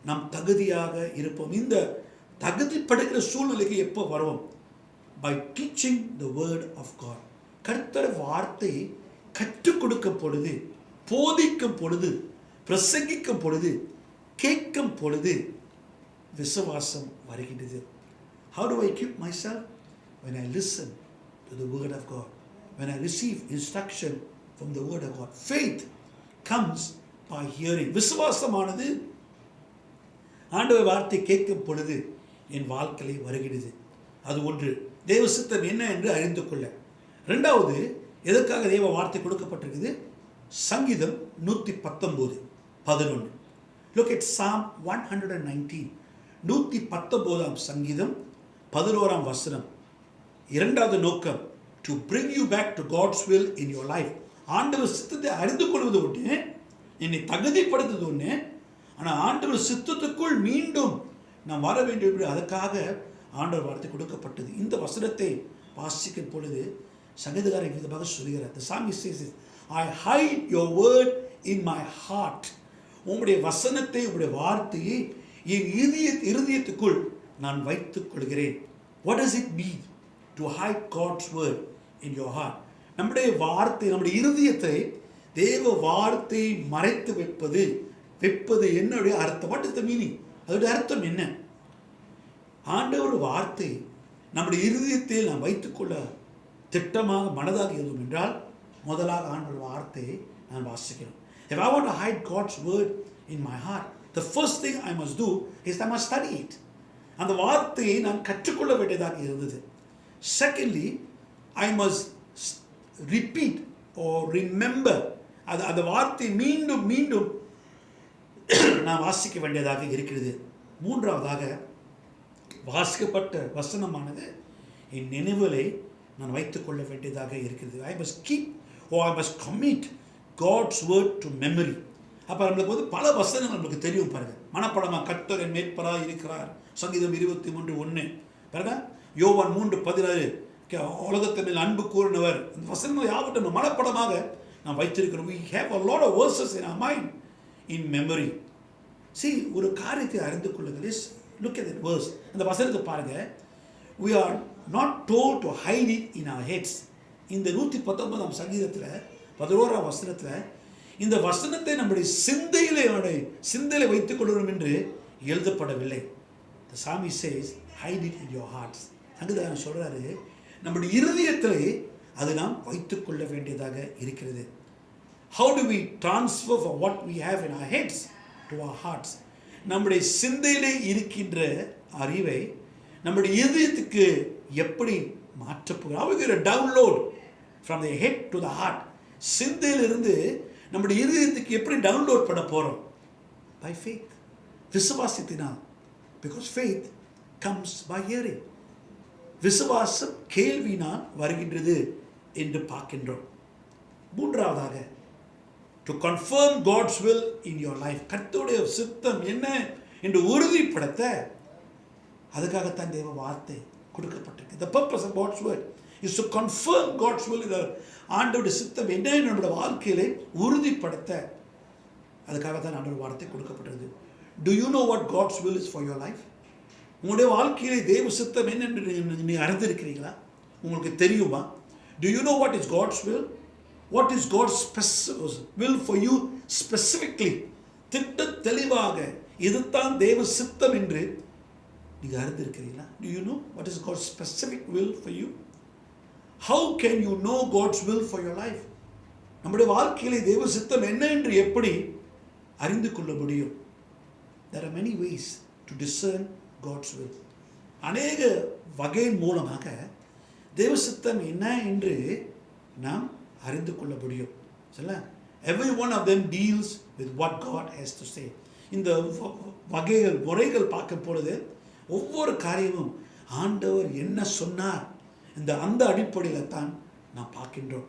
நாம் தகுதியாக இருப்போம்? இந்த தகுதிப்படுகிற சூழ்நிலைக்கு எப்போ வருவோம்? By teaching the word of God. கர்த்தர் வார்த்தை கற்றுக் கொடுக்கும் பொழுது, போதிக்கும் பொழுது, பிரசங்கிக்கும் பொழுது, கேட்கும் பொழுது விசுவாசம் வருகின்றது. How do I keep myself? When I listen to the word of God. When I receive instruction from the word of God. Faith comes by hearing. விசுவாசமானது ஆண்டவர் வார்த்தை கேட்கும் பொழுது என் வாழ்க்கையிலே வருகிறது. அது ஒன்று, தேவ சித்தம் என்ன என்று அறிந்து கொள்ள. ரெண்டாவது, எதற்காக தேவ வார்த்தை கொடுக்கப்பட்டிருக்குது? சங்கீதம் 119:11. Look at Psalm 119. 119ஆம் சங்கீதம் 11ஆம் வசனம். இரண்டாவது நோக்கம், to bring you back to God's will in your life. ஆண்டவர் சித்தத்தை அறிந்து கொள்வது ஒன்று, என்னை தகுதிப்படுத்துவது ஒன்று. ஆனால் ஆண்டவர் சித்தத்துக்குள் மீண்டும் நாம் வர வேண்டும் என்று அதற்காக ஆண்டவர் வார்த்தை கொடுக்கப்பட்டது. இந்த வசனத்தை வாசிக்கும் பொழுது சங்கீதக்காரன் விதமாக சொல்கிறார். The psalmist says, I hide your word in my heart. உங்களுடைய வசனத்தை, உங்களுடைய வார்த்தையை என் இருதயத்துக்குள் நான் வைத்துக் கொள்கிறேன். What does it mean to hide God's word in your heart? நம்முடைய வார்த்தை, நம்முடைய இருதயத்தை தேவ வார்த்தை மறைத்து வைப்பது என்னுடைய அர்த்தம்? What is the meaning? அதோடைய அர்த்தம் என்ன? ஆண்டவர் வார்த்தை நம்முடைய இருதயத்தில் நாம் வைத்துக்கொள்ள திட்டமாக மனதாக எழுதும் என்றால் முதலாக ஆண்டவர் வார்த்தையை நான் வாசிக்கிறோம். If I want to hide God's word in my heart, the first thing I must do is I must study it. அந்த வார்த்தையை நான் கற்றுக்கொள்ள வேண்டியதாக இருந்தது. Secondly, I must repeat or remember. அந்த வார்த்தையை மீண்டும் மீண்டும் நான் வாசிக்க வேண்டியதாக இருக்கிறது. மூன்றாவதாக, வாசிக்கப்பட்ட வசனமானது என் நினைவுகளை நான் வைத்துக்கொள்ள வேண்டியதாக இருக்கிறது. I must keep or I must commit God's word to memory. அப்போ நம்மளுக்கு பல வசனங்கள் நம்மளுக்கு தெரியும் பாருங்க. மனப்படமாக கர்த்தர் என் மேய்ப்பராக இருக்கிறார், சங்கீதம் 23:1 பாருங்க. யோவான் 3:16 உலகத்தின் மேல் அன்பு கூறினவர். இந்த வசனங்கள் யாவற்றையும் நம்ம மனப்படமாக நாம் வைத்திருக்கிறோம். We have a lot of verses in our mind in memory. See, ஒரு காரியத்தை அறிந்து கொள்ளுங்கள். Look at that verse. அந்த வசனத்தை பாருங்க. We are not told to hide it in our heads. இந்த 119ஆம் சங்கீதத்தில் 11ஆம் வசனத்தில் இந்த வசனத்தை நம்முடைய சிந்தையிலே வைத்துக் கொள்கிறோம் என்று எழுதப்படவில்லை. The psalmist says, hide it in your hearts. அங்குதான் சொல்றாரு, நம்முடைய இருதயத்திலே அது நாம் வைத்துக் கொள்ள வேண்டியதாக இருக்கிறது. How do we transfer from what we have in our heads to our hearts? நம்முடைய சிந்தையிலே இருக்கின்ற அறிவை நம்முடைய இதயத்துக்கு எப்படி மாற்றப்போகிறோம்? அவங்க download from the head to the heart. சிந்தையிலிருந்து நம்முடைய இதயத்துக்கு எப்படி டவுன்லோட் பண்ண போகிறோம்? பை ஃபெய்த், விசுவாசத்தினால். Because faith comes by hearing. விசுவாசம் கேள்வினால் வருகின்றது என்று பார்க்கின்றோம். மூன்றாவதாக, to confirm God's will in your life. கர்த்தருடைய சித்தம் என்ன என்று உறுதிப்படுத்த அதுக்காகத்தான் தேவ வார்த்தை கொடுக்கப்பட்டிருக்கு. The purpose of God's word is to confirm God's will. ஆண்டவருடைய சித்தம் என்ன நம்முடைய வாழ்க்கையிலே உறுதிப்படுத்த அதுக்காகத்தான் ஆண்டவர் வார்த்தை கொடுக்கப்பட்டது. Do you know what God's will is for your life? உங்களுடைய வாழ்க்கையிலே தேவ சித்தம் என்ன என்று நீ அறிந்திருக்கிறீங்களா? உங்களுக்கு தெரியுமா? Do you know what is God's will? What is God's will for you specifically? திட்ட தெளிவாக இதுதான் தேவ சித்தம் என்று நீங்கள் அறிந்திருக்கிறீங்களா? Do you know what is God's specific will for you? How can you know God's will for your life? நம்முடைய வாழ்க்கையிலே தேவ சித்தம் என்ன என்று எப்படி அறிந்து கொள்ள முடியும்? There are many ways to discern God's will. அநேக வகையின் மூலமாக தேவ சித்தம் என்ன என்று நாம் அறிந்து கொள்ள முடியும். சரிங்களா? Every one of them deals with what God has to say. இந்த வகைகள் முறைகள் பார்க்கும் பொழுது ஒவ்வொரு காரியமும் ஆண்டவர் என்ன சொன்னார் அந்த அடிப்படையில் தான் நாம் பார்க்கின்றோம்.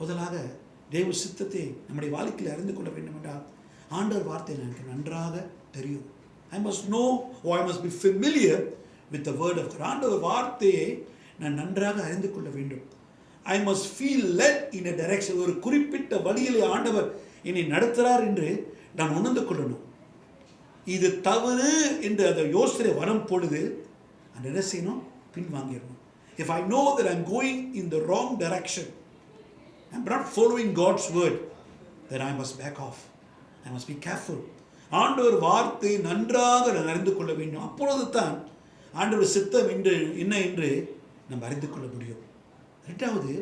முதலாக தேவ சித்தத்தை நம்முடைய வாழ்க்கையில் அறிந்து கொள்ள வேண்டும் என்றால் ஆண்டவர் வார்த்தை எனக்கு நன்றாக தெரியும். I must know or I must be familiar with the word of God. ஆண்டவர் வார்த்தையை நான் நன்றாக அறிந்து கொள்ள வேண்டும். I must feel led in a direction. ஒரு குறிப்பிட்ட வழியிலே ஆண்டவர் என்னை நடத்துகிறார் என்று நான் உணர்ந்து கொள்ளணும். இது தவறு என்று அந்த யோசனை வரும் பொழுது அந்த என்ன செய்யணும்? பின்வாங்கிடணும். If I know that I'm going in the wrong direction, I'm not following God's word, then I must back off. I must be careful. ஆண்டவர் வார்த்தை நன்றாக நான் அறிந்து கொள்ள வேண்டும். அப்பொழுது தான் ஆண்டவர் சித்தம் என்று என்ன என்று நாம் அறிந்து கொள்ள முடியும். இரண்டாவது,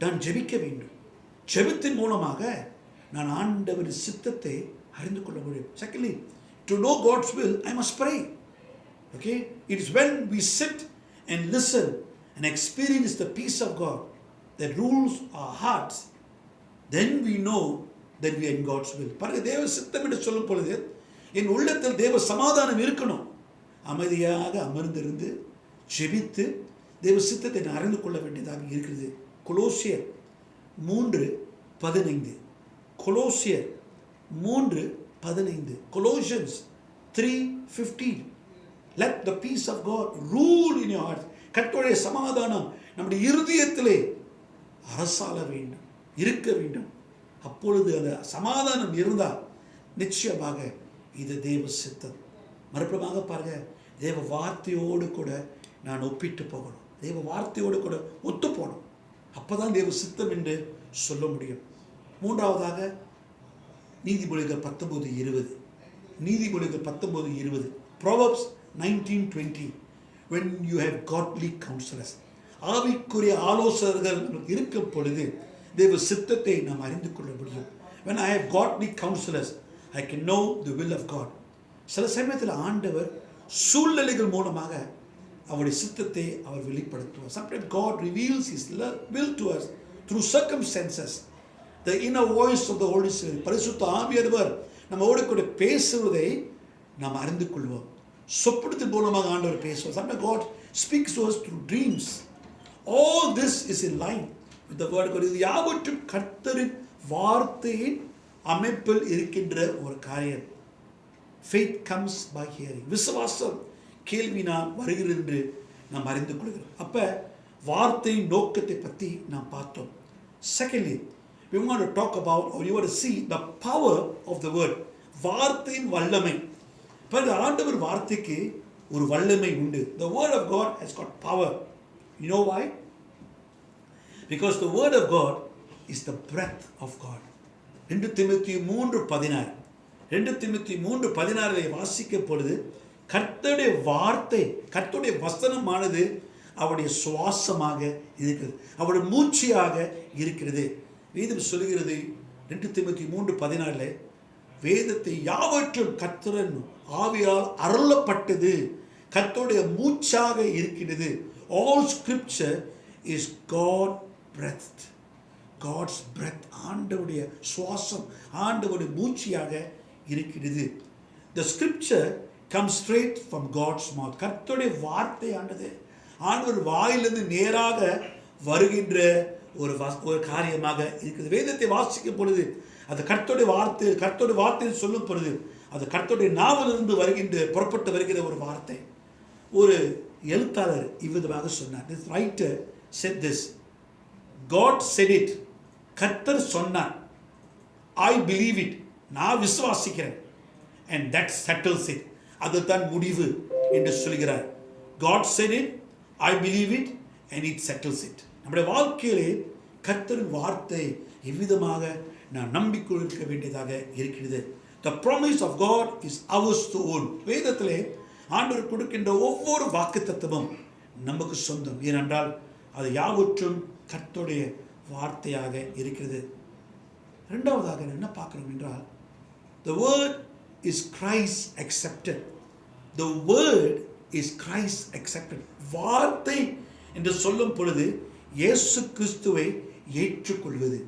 நான் ஜெபிக்க வேண்டும். ஜெபத்தின் மூலமாக நான் ஆண்டவர் சித்தத்தை அறிந்து கொள்ள முடியும். Secondly, to know God's will, I must pray. Okay? It is when we sit and listen and experience the peace of God that rules our hearts, then we know that we are in God's will. பாருங்க, தேவ சித்தம் என்று சொல்லும் பொழுது என் உள்ளத்தில் தேவ சமாதானம் இருக்கணும். அமைதியாக அமர்ந்திருந்து ஜெபித்து தேவ சித்தத்தை நான் அறிந்து கொள்ள வேண்டியதாக இருக்கிறது. கொலோசியர் 3:15. கொலோசியர் 3:15. Colossians 3:15. Let the peace of God rule in your heart. கர்த்தருடைய சமாதானம் நம்முடைய இருதயத்திலே அரசாள வேண்டும், இருக்க வேண்டும். அப்பொழுது அந்த சமாதானம் இருந்தால் நிச்சயமாக இது தேவ சித்தம். மறுபடியும் பாருங்க, தேவ வார்த்தையோடு கூட நான் ஒப்பிட்டு போகணும், தேவ வார்த்தையோடு கூட ஒத்து போகணும். அப்போதான் தேவ சித்தம் என்று சொல்ல முடியும். மூன்றாவதாக நீதிமொழிகள் 19:20. நீதிமொழிகள் 19:20. Proverbs 19:20. When you have godly counselors, ஆவிக்குரிய ஆலோசகர்கள் நமக்கு இருக்கும் பொழுது தேவ சித்தத்தை நாம் அறிந்து கொள்ள முடியும். When I have godly counselors, I can know the will of God. சில சமயத்தில் ஆண்டவர் சூழ்நிலைகள் மூலமாக அவருடைய சித்தத்தை அவர் வெளிப்படுத்துவார். Sometimes God reveals His will to us through circumstances. The inner voice of the Holy Spirit, பரிசுத்த ஆவியானவர் நம்மோடு கூட பேசுவதை நாம் அறிந்து கொள்வோம். சொப்பனத்தின் மூலமாக ஆண்டவர் பேசுவார். Sometimes God speaks to us through dreams. All this is in line with the word of God. இது யாவற்றும் கர்த்தரின் வார்த்தையின் அமைப்பில் இருக்கின்ற ஒரு காரியம். Faith comes by hearing. விசுவாசம் கேள்வினால் வருகிறது என்று நாம் அறிந்து கொள்கிறோம். அப்போ வார்த்தையின் நோக்கத்தை பற்றி நாம் பார்த்தோம். Secondly, we want to talk about, or you want to see the power of the word. வார்த்தையின் வல்லமை. பாருங்க, ஆண்டவர் வார்த்தைக்கு ஒரு வல்லமை உண்டு. The word of God has got power. You know why? Because the word of God is the breath of God. 2 Timothy 3:16. 2 Timothy 3:16 வாசிக்கும் பொழுது கர்த்தருடைய வார்த்தை, கர்த்தருடைய வசனமானது அவருடைய சுவாசமாக இருக்கிறது, அவருடைய மூச்சியாக இருக்கிறது. வேதம் சொல்கிறது 2 Timothy 3:16, வேதத்தை யாவற்றும் கர்த்தரின் ஆவியால் அருளப்பட்டது, கர்த்தருடைய மூச்சாக இருக்கிறது. All scripture is God breathed. God's breath, ஆண்டவருடைய சுவாசம், ஆண்டவருடைய மூச்சியாக இருக்கிறது. The scripture comes straight from God's mouth. கர்த்தருடைய வார்த்தை ஆண்டவர் வாயிலிருந்து நேராக வருகின்ற ஒரு காரியமாக இருக்குது. வேதத்தை வாசிக்கும் பொழுது அது கர்த்தருடைய வார்த்தை சொல்லும் பொழுது அது கர்த்தருடைய நாவிலிருந்து புறப்பட்டு வருகிற ஒரு வார்த்தை. ஒரு எழுத்தாளர் இவ்விதமாக சொன்னார். This writer said this, God said it. கர்த்தர் சொன்னார், I believe it, நான் விசுவாசிக்கிறேன், and that settles it, அதுதான் முடிவு என்று சொல்கிறார். God said it, I believe it, and it settles it. நம்முடைய வாழ்க்கையிலே கர்த்தரின் வார்த்தை எவ்விதமாக நான் நம்பிக்கொண்டிருக்க வேண்டியதாக இருக்கிறது. The promise of God is ours to own. வேதத்திலே ஆண்டவர் கொடுக்கின்ற ஒவ்வொரு வாக்குத்தத்தமும் நமக்கு சொந்தம். ஏனென்றால் அது யாவற்றும் கர்த்தருடைய வார்த்தையாக இருக்கிறது. இரண்டாவதாக என்ன பார்க்கிறோம் என்றால், the word is Christ accepted. The word is Christ accepted. வார்த்தை என்று சொல்லும் பொழுது இயேசு கிறிஸ்துவை ஏற்றுக்கொள்வது.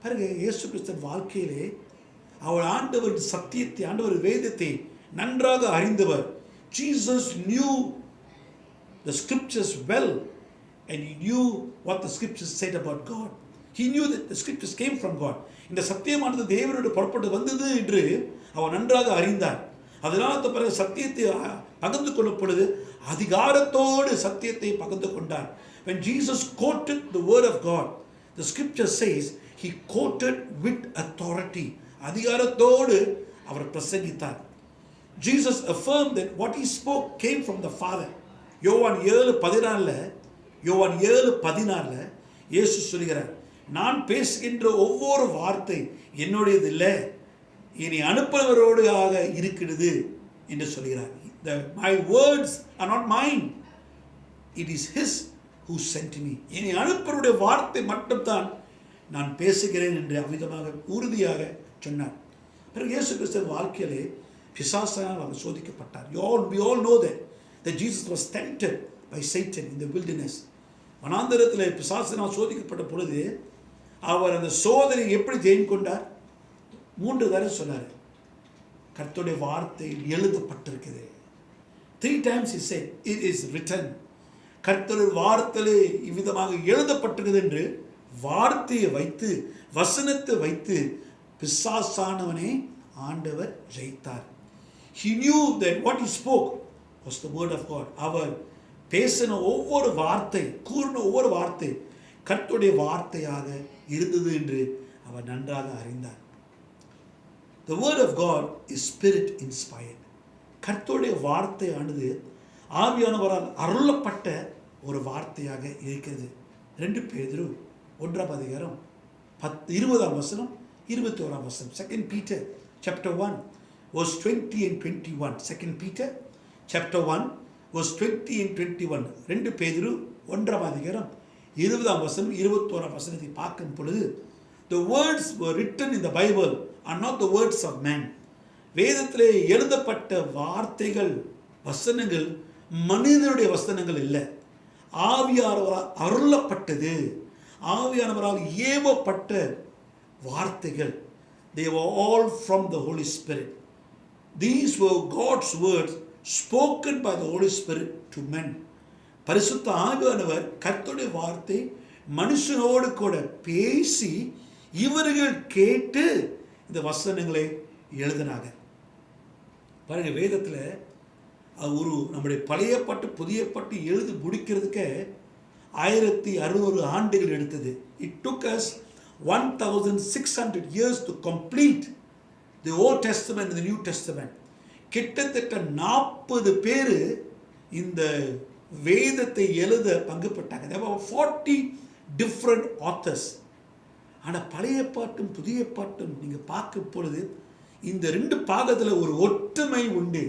பாருங்க, இயேசு கிறிஸ்துவின் வாழ்க்கையிலே அவர் ஆண்டவர் சத்தியத்தை, ஆண்டவர் வேதத்தை நன்றாக அறிந்தவர். Jesus knew the scriptures well, and he knew what the scriptures said about God. He knew that the scriptures came from God. இந்த சத்தியமானது தேவனோடு புறப்பட்டு வந்தது என்று அவர் நன்றாக அறிந்தார். அதனால் பிறகு சத்தியத்தை பகிர்ந்து கொள்ளும் பொழுது அதிகாரத்தோடு சத்தியத்தை பகிர்ந்து கொண்டார். When Jesus quoted the word of God, the scripture says he quoted with authority. அதிகாரத்தோடு அவர் பிரசங்கித்தார். Jesus affirmed that what he spoke came from the Father. யோவான் 7:16 இயேசு சொல்கிறார், நான் பேசுகின்ற ஒவ்வொரு வார்த்தை என்னுடையது இல்லை, என்னை அனுப்புகிறவரோடாக இருக்கிறது என்று சொல்கிறார். My words are not mine, it is his who sent me. என்னை அனுப்புகிறவருடைய வார்த்தை மட்டும்தான் நான் பேசுகிறேன் என்று அவ்விதமாக உறுதியாக சொன்னார். பிறகு இயேசு கிறிஸ்துவின் வாழ்க்கையிலே பிசாசானால் அவர் சோதிக்கப்பட்டார். We all know that Jesus was tempted by Satan in the wilderness. வனாந்தரத்தில் பிசாசினால் சோதிக்கப்பட்ட பொழுது அவர் அந்த சோதனை எப்படி ஜெயம் கொண்டார்? 3 தடவை சொன்னார், கர்த்தருடைய வார்த்தை எழுதப்பட்டிருக்குது. 3 times he said, it is written. கர்த்தருடைய வார்த்தையிலே இவ்விதமாக எழுதப்பட்டிருக்குது என்று வார்த்தையை வைத்து, வசனத்தை வைத்து பிசாசானவனை ஆண்டவர் ஜெயித்தார். He knew that what he spoke was the word of God. அவர் பேசின ஒவ்வொரு வார்த்தை, கூறின ஒவ்வொரு வார்த்தை கர்த்தருடைய வார்த்தையாக இருந்தது என்று அவர் நன்றாக அறிந்தார். The word of God is spirit inspired. கர்த்தருடைய வார்த்தையானது ஆவியானவரால் அருளப்பட்ட ஒரு வார்த்தையாக இருக்கிறது. 2 பேதுரு 1:20 21. 2 Peter chapter 1 verse 20 and 21. 2 Peter chapter 1 verse 20 and 21. 2 பேதுரு 1:20 21 பார்க்கும் பொழுது, the words were written in the Bible are not the words of man. வேதத்திலே எழுதப்பட்ட வார்த்தைகள், வசனங்கள் மனிதனுடைய வசனங்கள் இல்லை, ஆவியானவரால் அருளப்பட்டது, ஆவியானவரால் ஏவப்பட்ட வார்த்தைகள். They were all from the Holy Spirit. These were God's words spoken by the Holy Spirit to men. பரிசுத்த ஆவியானவர் கர்த்தருடைய வார்த்தை மனுஷனோடு கூட பேசி இவர்கள் கேட்டு இந்த வசனங்களை எழுதினாங்க. பாருங்க, வேதத்தில் ஒரு நம்முடைய பழைய பாட்டு புதிய பாட்டு எழுதி முடிக்கிறதுக்கு 1600 ஆண்டுகள் எடுத்தது. It took us 1600 years to complete the Old Testament and the New Testament. கிட்டத்தட்ட 40 பேர் இந்த வேதத்தை எழுத பங்கு பெற்றாங்க. There were 40 different authors. ஆனால் பழைய பாட்டும் புதிய பாட்டும் நீங்கள் பார்க்கும் பொழுது இந்த 2 பாகத்தில் ஒரு ஒற்றுமை உண்டு.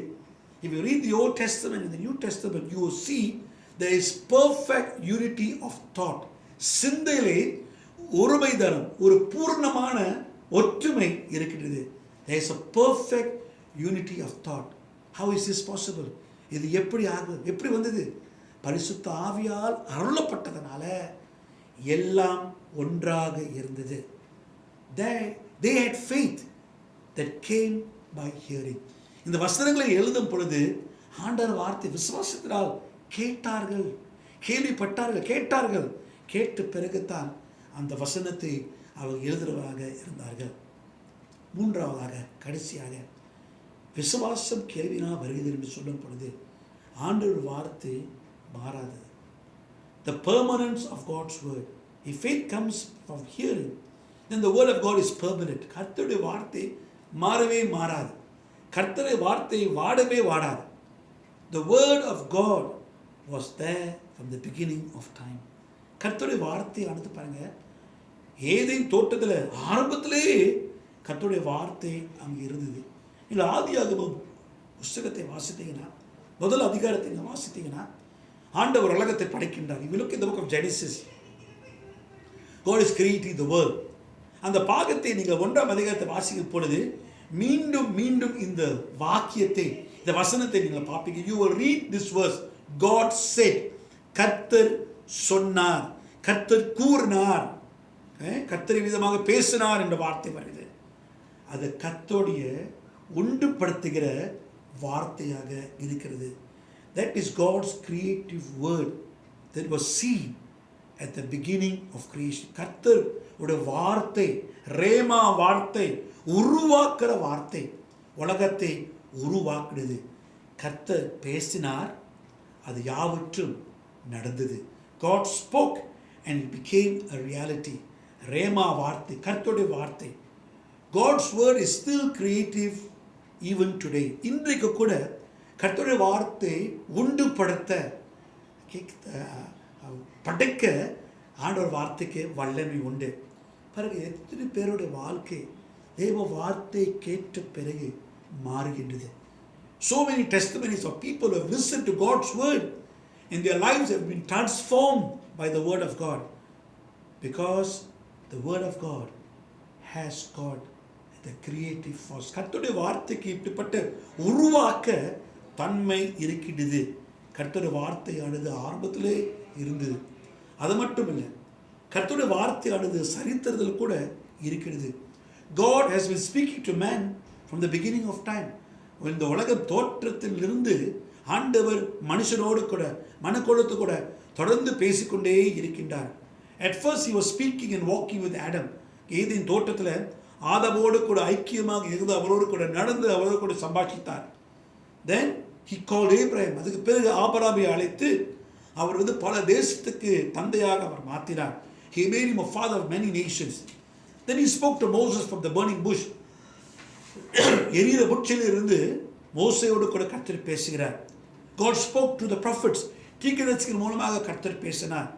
If you read the Old Testament and the New Testament, you will see there is perfect unity of thought. சிந்தையிலே ஒருமைதனம், ஒரு பூர்ணமான ஒற்றுமை இருக்கிறது. there is a perfect unity of thought. How is this possible? இது எப்படி ஆகும்? எப்படி வந்தது? பரிசுத்த ஆவியால் அருளப்பட்டதனால எல்லாம் ஒன்றாக இருந்தது. They had faith that came by hearing. இந்த வசனங்களை எழுதும் பொழுது ஆண்டவர் வார்த்தை விசுவாசத்தினால் கேட்டார்கள், கேட்டார்கள். கேட்ட பிறகுதான் அந்த வசனத்தை அவர் எழுதுறவராக இருந்தார்கள். மூன்றாவதாக கடைசியாக விசுவாசம் கேள்வினால் வருகிறது என்று சொல்லும் பொழுது ஆண்டவர் வார்த்தை மாறாதது. The permanence of God's word. If faith comes from hearing, then the word of God is permanent. கர்த்தருடைய வார்த்தை மாறவே மாறாது. கர்த்தருடைய வார்த்தை வாடவே வாடாது. The word of God was there from the beginning of time. கர்த்தருடைய வார்த்தை அடுத்து பாருங்க, ஏதேன் தோட்டத்தில் ஆரம்பத்திலேயே கர்த்தருடைய வார்த்தை அங்கே இருந்தது. இல்லை ஆதியாகமம் புஸ்தகத்தை வாசித்தீங்கன்னா, முதல் அதிகாரத்தை நீங்கள் வாசித்தீங்கன்னா, ஆண்டவர் உலகத்தை படைக்கின்றார். If you look in the book of Genesis, God is creating the world. அந்த பாகத்தை நீங்கள் 1ஆம் அதிகாரத்தை வாசிக்கும் பொழுது மீண்டும் மீண்டும் இந்த வாக்கியத்தை, இந்த வசனத்தை நீங்கள் பார்ப்பீங்க. You will read this verse. God said. கர்த்தர் சொன்னார், கர்த்தர் கூறினார், கர்த்தர் விதமாக பேசினார் என்ற வார்த்தை வருது. அது கர்த்தருடைய ஒன்றுபடுத்துகிற வார்த்தையாக இருக்கிறது. That is God's creative word that was seen at the beginning of creation. கர்த்தர் உடைய வார்த்தை, ரேமா வார்த்தை, உருவாக்குற வார்த்தை, உலகத்தை உருவாக்குறது. கர்த்தர் பேசினார், அது யாவற்றும் நடந்தது. God spoke and it became a reality. Rhema வார்த்தை, கர்த்தருடைய வார்த்தை. God's word is still creative even today. இன்றைக்கு கூட கர்த்தருடைய வார்த்தை ஒன்றுபடுத்த, படைக்க ஆண்டவர் வார்த்தைக்கு வல்லமை உண்டு. பிறகு எத்தனை பேருடைய வாழ்க்கை தேவ வார்த்தை கேட்ட பிறகு மாறுகின்றது. So many testimonies of people who have listened to God's word and their lives have been transformed by the word of God, because the word of God has got the creative force. கர்த்தருடைய வார்த்தைக்கு இப்படிப்பட்ட உருவாக்க தன்மை இருக்கின்றது. கர்த்தருடைய வார்த்தையானது ஆரம்பத்திலே இருந்தது. அது மட்டும் இல்லை, கர்த்தருடைய வார்த்தையானது சரித்திரத்தில் கூட இருக்கிறது. God has been speaking to man from the beginning of time. இந்த உலக தோற்றத்தில் இருந்து ஆண்டவர் மனுஷனோடு கூட, மனக்கோலத்து கூட தொடர்ந்து பேசிக்கொண்டே இருக்கின்றார். At first he was speaking and walking with Adam. Eden தோட்டத்தில் ஆதாமோடு கூட ஐக்கியமாக இருந்து அவரோடு கூட நடந்து அவரோடு கூட சம்பாஷித்தார். Then he called Abraham. அதுக்கு பிறகு ஆபிரகாமை அழைத்து அவர் பல தேசத்துக்கு தந்தையாக அவர் மாற்றினார். He made him a father of many nations. Then he spoke to Moses from the burning bush. எரியிற புற்றில் இருந்து மோசேயோடு கூட கர்த்தர் பேசுகிறார். God spoke to the prophets. தீர்க்கதரிசிகள் மூலமாக கர்த்தர் பேசினார்.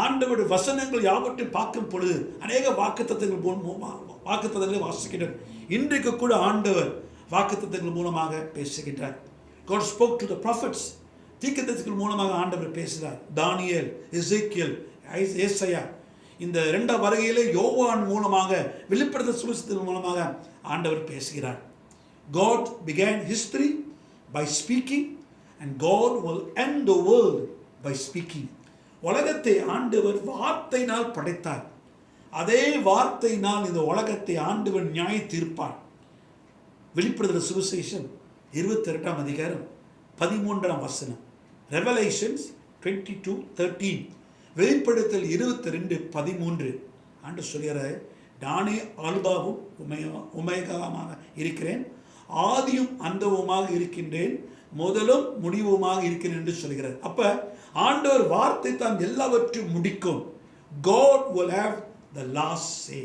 ஆண்டவருடைய வசனங்கள் யாவற்றையும் பார்க்கும் பொழுது அநேக வாக்குத்தத்தங்களை வாசிக்கின்றனர். இன்றைக்கு கூட ஆண்டவர் வாக்குத்தத்தங்கள் மூலமாக பேசுகின்றார். God spoke to the prophets. தீர்க்கதரிசிகள் மூலமாக ஆண்டவர் பேசுகிறார். தானியேல், எசேக்கியேல், ஏசாயா, இந்த 2ஆம் வருகையிலே யோவான் மூலமாக, வெளிப்படுத்தல் சுவிசேஷத்தின் மூலமாக ஆண்டவர் பேசுகிறார். God began history by speaking and God will end the world by speaking. உலகத்தை ஆண்டவர் வார்த்தையினால் படைத்தார். அதே வார்த்தையினால் இந்த உலகத்தை ஆண்டவர் நியாய தீர்ப்பார். வெளிப்படுத்தல் சுவிசேஷம் 22ஆம் அதிகாரம் 13ஆம் வசனம். ரெவலேஷன்ஸ் 22:13. வெளிப்படுத்தல் 22:13. ஆண்டு சொல்கிறார், நானே ஆல்பாவும் உமேகாவுமாக இருக்கிறேன், ஆதியும் அந்தவுமாக இருக்கின்றேன், முதலும் முடிவுமாக இருக்கிறேன் என்று சொல்கிறார். அப்ப ஆண்டவர் வார்த்தை தான் எல்லாவற்றையும் முடிக்கும். God will have the last say.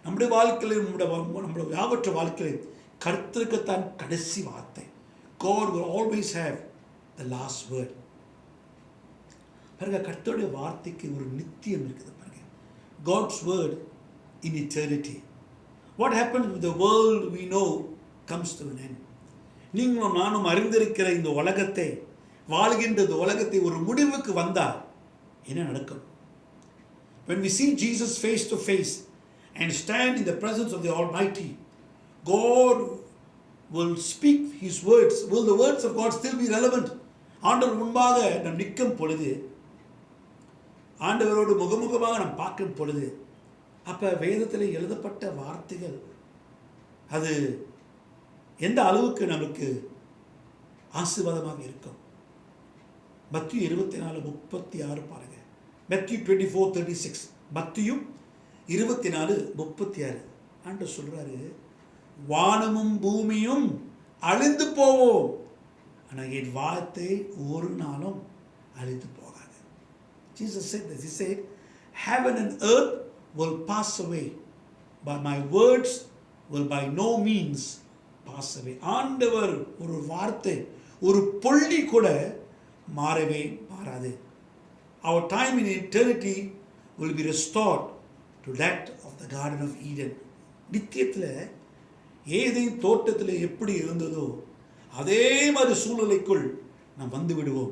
நம்முடைய வாழ்க்கையில், நம்முடைய யாவற்ற வாழ்க்கையில் கர்த்தருக்கு தான் கடைசி வார்த்தை. God will always have the last word. பாருங்க, கர்த்தருடைய வார்த்தைக்கு ஒரு நித்தியம் இருக்குது. பாருங்க, God's word in eternity. What happens with the world we know comes to an end. நீங்களும் நானும் அறிந்திருக்கிற இந்த உலகத்தை, வாழ்கின்ற இந்த உலகத்தை ஒரு முடிவுக்கு வந்தால் என்ன நடக்கும்? When we see Jesus face to face and stand in the presence of the Almighty, God will speak his words. Will the words of God still be relevant? ஆண்டவர் முன்பாக நாம் நிற்கும் பொழுது, ஆண்டவரோடு முகமுகமாக நாம் பார்க்கும் பொழுது, அப்போ வேதத்தில் எழுதப்பட்ட வார்த்தைகள் அது எந்த அளவுக்கு நமக்கு ஆசீர்வாதமாக இருக்கும். மத்திய 24:36 பாருங்க. மத்திய 24:36, மத்தியும் 24:36. ஆண்டவர் சொல்றாரு, வானமும் பூமியும் அழிந்து போவோம், ஆனால் என் வார்த்தை ஒரு நாளும் அழிந்து போகாது. Jesus said this. He said, heaven and earth will pass away, but my words will by no means pass away. ஆண்டவர் ஒரு வார்த்தை, ஒரு புள்ளி கூட மாறவே மாறாது. Our time in eternity will be restored to that of the Garden of Eden. நித்தியத்தில் ஏதேன் தோட்டத்தில் எப்படி இருந்ததோ அதே மாதிரி சூழ்நிலைக்குள் நாம் வந்து விடுவோம்.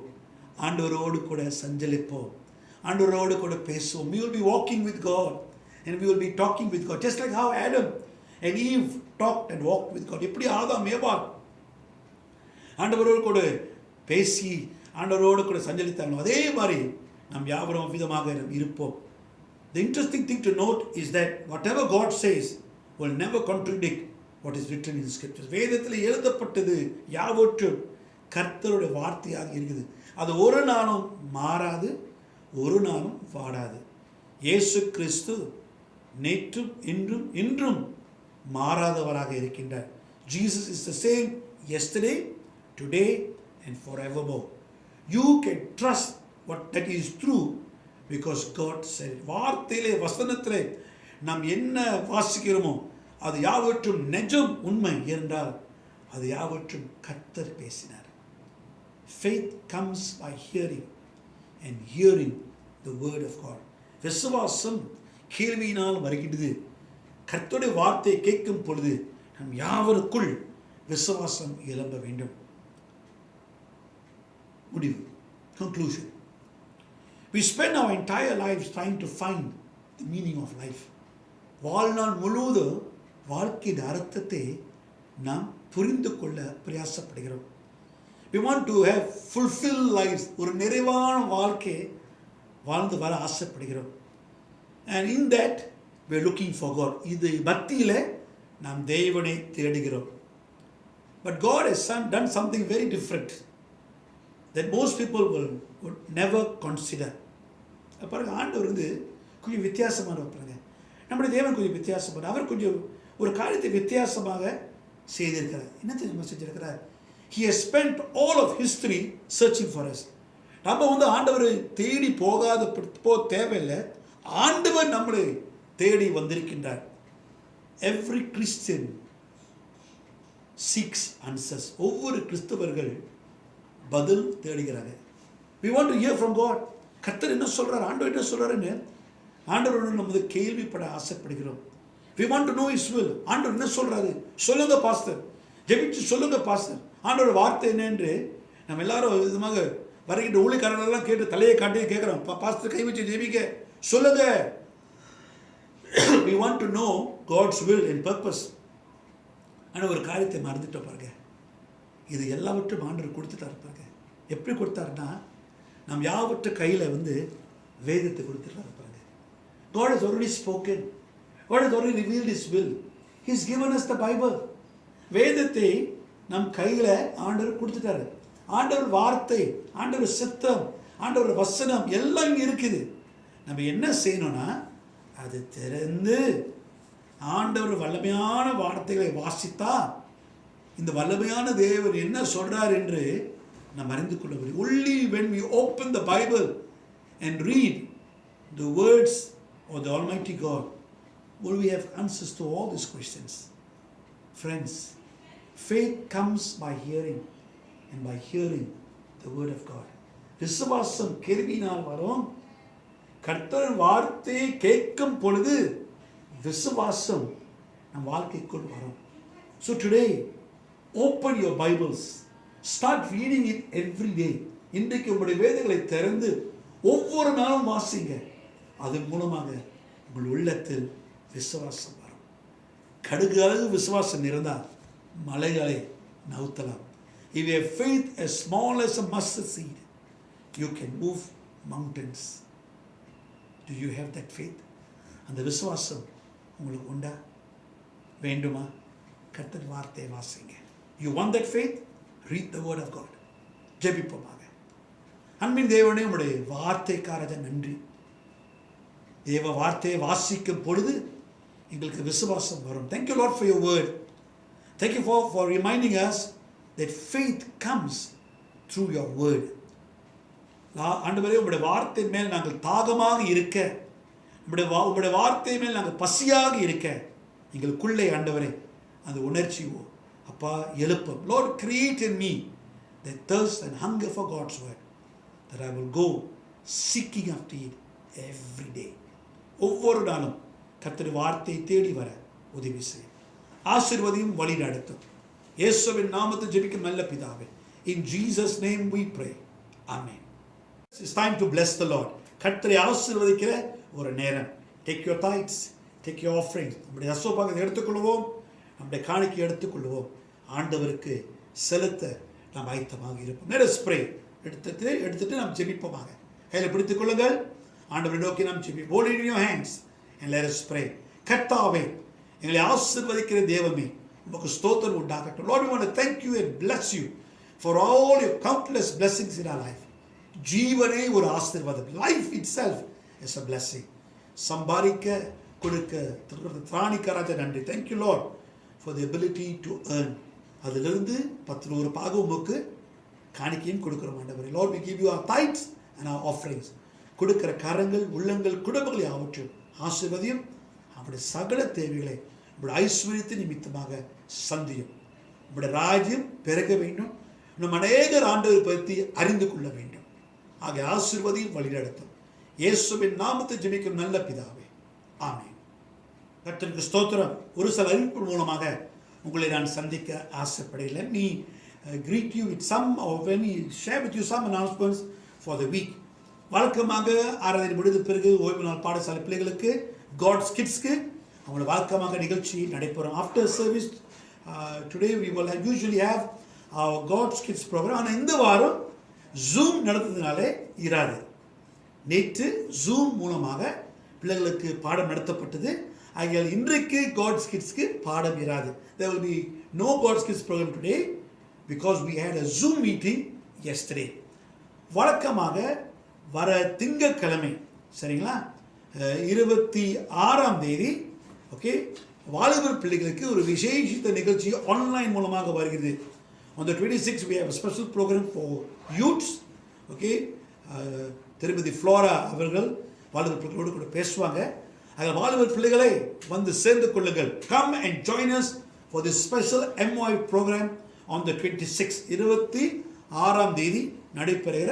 ஆண்டவரோடு கூட சஞ்சலிப்போம், ஆண்டவரோடு கூட பேசுவோம். We will be walking with God and we will be talking with God, just like how Adam and Eve talked and walked with God. எப்படி ஆதாம் ஏவாள் ஆண்டவரோடு கூட பேசி ஆண்டவரோடு கூட சஞ்சலித்தாங்களோ அதே மாதிரி நாம் யாவரும் விதமாக இருப்போம். The interesting thing to note is that whatever God says will never contradict what is written in the scriptures. வேதத்தில் எழுதப்பட்டது யாவற்றும் கர்த்தருடைய வார்த்தையாக இருக்குது. அது ஒரு நாளும் மாறாது, ஒரு நாளும் வாடாது. இயேசு கிறிஸ்து நேற்றும் இன்றும் இன்றும் மாறாதவராக இருக்கின்றார். Jesus is the same yesterday, today and forevermore. You can trust what that is true because God said. வார்த்தையிலே வசனத்திலே நாம் என்ன வாசிக்கிறோமோ அது யாவற்றும் நிஜம் உண்மை என்றால் அது யாவற்றும் கர்த்தர் பேசினார். Faith comes by hearing and hearing the word of God. விசுவாசம் கேள்வியினால் வருகிறது. கர்த்தருடைய வார்த்தையை கேட்கும் பொழுது நாம் யாவருக்குள் விசுவாசம் எழும்ப வேண்டும். முடிவு, conclusion. We spend our entire lives trying to find the meaning of life. வாழ்நாள் முழுவதும் வாழ்க்கையின் அர்த்தத்தை நாம் புரிந்து கொள்ள பிரயாசப்படுகிறோம். We want to have fulfilled lives. ஒரு நிறைவான வாழ்க்கை வாழ்ந்து வர ஆசைப்படுகிறோம். And in that we are looking for God. இது பக்தியிலே நாம் தேவனை தேடுகிறோம். But God has done something very different that most people would never consider. பாருங்க, ஆண்டவர் கொஞ்சம் வித்தியாசமாக பாருங்க. நம்முடைய தேவன் கொஞ்சம் வித்தியாசமான, அவர் கொஞ்சம் ஒரு காரியத்தை வித்தியாசமாக செய்திருக்கிறார். என்ன தெரியுமா செஞ்சிருக்கிறார்? He has spent all of history searching for us. நம்ம ஆண்டவரை தேடி போக தேவையில்லை, ஆண்டவர் நம்மளை தேடி வந்திருக்கின்றார். Every Christian seeks answers. ஒவ்வொரு கிறிஸ்தவர்கள் பதில் தேடுகிறாங்க. We want to hear from God. கர்த்தர் என்ன சொல்றார், ஆண்டவர் என்ன சொல்றாருன்னு ஆண்டவரோடு நம்ம கேள்விப்பட ஆசைப்படுகிறோம். We want to know His will. ஆண்டவர் என்ன சொல்றாரு சொல்லுங்க பாஸ்டர், ஜெபிச்சு சொல்லுங்க பாஸ்டர், ஆண்டவர் வார்த்தை என்ன என்று நம்ம எல்லாரும் விதமாக வருகின்ற ஊழியக்காரர்களெல்லாம் கேட்டு தலையை காட்டி கேட்குறோம். பாஸ்டர் கை வச்சு ஜெபிக்க சொல்லுங்க. We want to know God's will and purpose. ஆனால் ஒரு காரியத்தை மறந்துட்டோம் பாருங்க, இது எல்லாவற்றும் ஆண்டவர் கொடுத்துட்டார் பாருங்க. எப்படி கொடுத்தாருன்னா, நாம் யாவற்ற கையில் வேதத்தை கொடுத்துட்டார் பாருங்க. God has already spoken. God has already revealed His will. He's given us the Bible. வேதத்தை நம் கையில் ஆண்டவர் கொடுத்துட்டாரு. ஆண்டவர் வார்த்தை, ஆண்டவர் சித்தம், ஆண்டவர் வசனம் எல்லாம் இங்கே இருக்குது. நம்ம என்ன செய்யணும்னா அது திறந்து ஆண்டவர் வல்லமையான வார்த்தைகளை வாசித்தா இந்த வல்லமையான தேவன் என்ன சொல்றார் என்று நாம் அறிந்து கொள்ள முடியும். Only when we open the Bible and read the words of the Almighty God will we have answers to all these questions. Friends, faith comes by hearing and by hearing the word of God. விசுவாசம் கேள்வியினால் வரும். கர்த்தரின் வார்த்தையை கேட்கும் பொழுது விசுவாசம் நம் வாழ்க்கைக்குள் வரும். So today, open your Bibles. Start reading it every day. இன்றைக்கு உங்களுடைய வேதங்களை திறந்து ஒவ்வொரு நாளும் வாசிங்க. அதன் மூலமாக உங்கள் உள்ளத்தில் விசுவாசம் வரும். கடுகு அளவு விசுவாசம் இருந்தால் மலைகளை நவுத்தலாம். If you have faith as small as a mustard seed, you can move mountains. Do you have that faith? அந்த விசுவாசம் உங்களுக்கு உண்டா? வேண்டுமா? கர்த்தர் வார்த்தையை வாசிங்க. You want that faith? Read the word of God. ஜெபிப்போமாக. அன்பின் தேவனே, உம்முடைய வார்த்தைக்காக நன்றி. தேவ வார்த்தையை வாசிக்கும் பொழுது எங்களுக்கு விசுவாசம் வரும். Thank you, Lord, for your word. Thank you for reminding us that faith comes through your word. ஆண்டவரே, உம்முடைய வார்த்தையின் மேல் நாங்கள் தாகமாக இருக்க, உம்முடைய வார்த்தை மேல் நாங்கள் பசியாக இருக்க எங்களுக்குள்ளே ஆண்டவரே அந்த உணர்ச்சியோ அப்பா எழுப்பம். Lord, create in me the thirst and hunger for God's word, that I will go seeking after it every day. ஒவ்வொரு நாளும் கர்த்தருடைய வார்த்தையை தேடி வர உதவி செய்யும். ஆசீர்வதியும் வழி நடத்தும். இயேசுவின் நாமத்தில் ஜெபிக்கும் நல்ல பிதாவே. In Jesus' name we pray. Amen. It's time to bless the Lord. கர்த்தரை ஆசீர்வதிக்கிற ஒரு நேரம். Take your tithes, take your offerings. நம்முடைய தசமபாகத்தை எடுத்துக்கொள்வோம், நம்முடைய காணிக்கை எடுத்துக்கொள்வோம். ஆண்டவருக்கு செலுத்த நாம் ஆயத்தமாக இருப்போம். Let us pray. எடுத்துட்டு நாம் ஜெபிப்போமாக. கையில் பிடித்துக் கொள்ளுங்கள். ஆண்டவரை நோக்கி நாம் ஜெபிப்போம். Hold it in your hands and let us pray. கர்த்தாவே, எங்களை ஆசீர்வதிக்கிற தேவமே, உமக்கு ஸ்தோத்திரம் உண்டாகட்டும். Lord, we want to thank you and bless you for all your countless blessings in our life. ஜீவனே ஒரு ஆசீர்வாதம். Life itself is a blessing. சம்பாதிக்க கொடுக்க திராணிக்கராஜ நன்றி. Thank you, Lord, for the ability to earn. அதிலிருந்து 10 பாகம் உமக்கு காணிக்கையும் கொடுக்கிறோம் ஆண்டவரே. Lord, we give you our tithes and our offerings. கொடுக்கிற கரங்கள், உள்ளங்கள், குடும்பங்களை ஆவற்றும் ஆசீர்வதியும். அவருடைய சகல தேவைகளை உங்களுடைய ஐஸ்வர்யத்தை நிமித்தமாக சந்தியும். உங்களுடைய ராஜ்யம் பெருக வேண்டும். நம் அநேகர் ஆண்டவரை பற்றி அறிந்து கொள்ள வேண்டும். ஆக ஆசீர்வதியும் வழிநடத்தும். இயேசுவின் நாமத்தை ஜெபிக்கும் நல்ல பிதாவே. ஆமென். கர்த்தருக்கு ஸ்தோத்திரம். ஒரு சில அறிவிப்பு மூலமாக உங்களை நான் சந்திக்க ஆசைப்படுகிறேன். Let me greet you with some, or when we share with you some announcements for the week. வழக்கமாக ஆராதனை முடிந்த பிறகு ஓய்வு நாள் பாடசாலை பிள்ளைகளுக்கு காட்ஸ் கிட்ஸ்க்கு அவங்களோட வழக்கமாக நிகழ்ச்சி நடைபெறும். After service today we will usually have our God's kids program. ஆனால் இந்த வாரம் ஜூம் நடத்துறதுனாலே இராது. நேற்று ஜூம் மூலமாக பிள்ளைகளுக்கு பாடம் நடத்தப்பட்டது. ஆகையால் இன்றைக்கு காட்ஸ் கிட்ஸ்க்கு பாடம் இராது. There will be no God's Kids program today because we had a Zoom meeting yesterday. வழக்கமாக வர திங்கட்கிழமை, சரிங்களா, 26ஆம் தேதி, ஓகே, வாலிபர் பிள்ளைகளுக்கு ஒரு விசேஷித்த நிகழ்ச்சி ஆன்லைன் மூலமாக வருகிறது. On the 26th we have a special program for youths. Okay, திருமதி ஃப்ளோரா அவர்கள் வாலிபர் பிள்ளைகளோடு கூட பேசுவாங்க. அதில் வாலிபர் பிள்ளைகளை வந்து சேர்ந்து கொள்ளுங்கள். Come and join us for this special MOI program on the 26th. 26ஆம் தேதி நடைபெறுகிற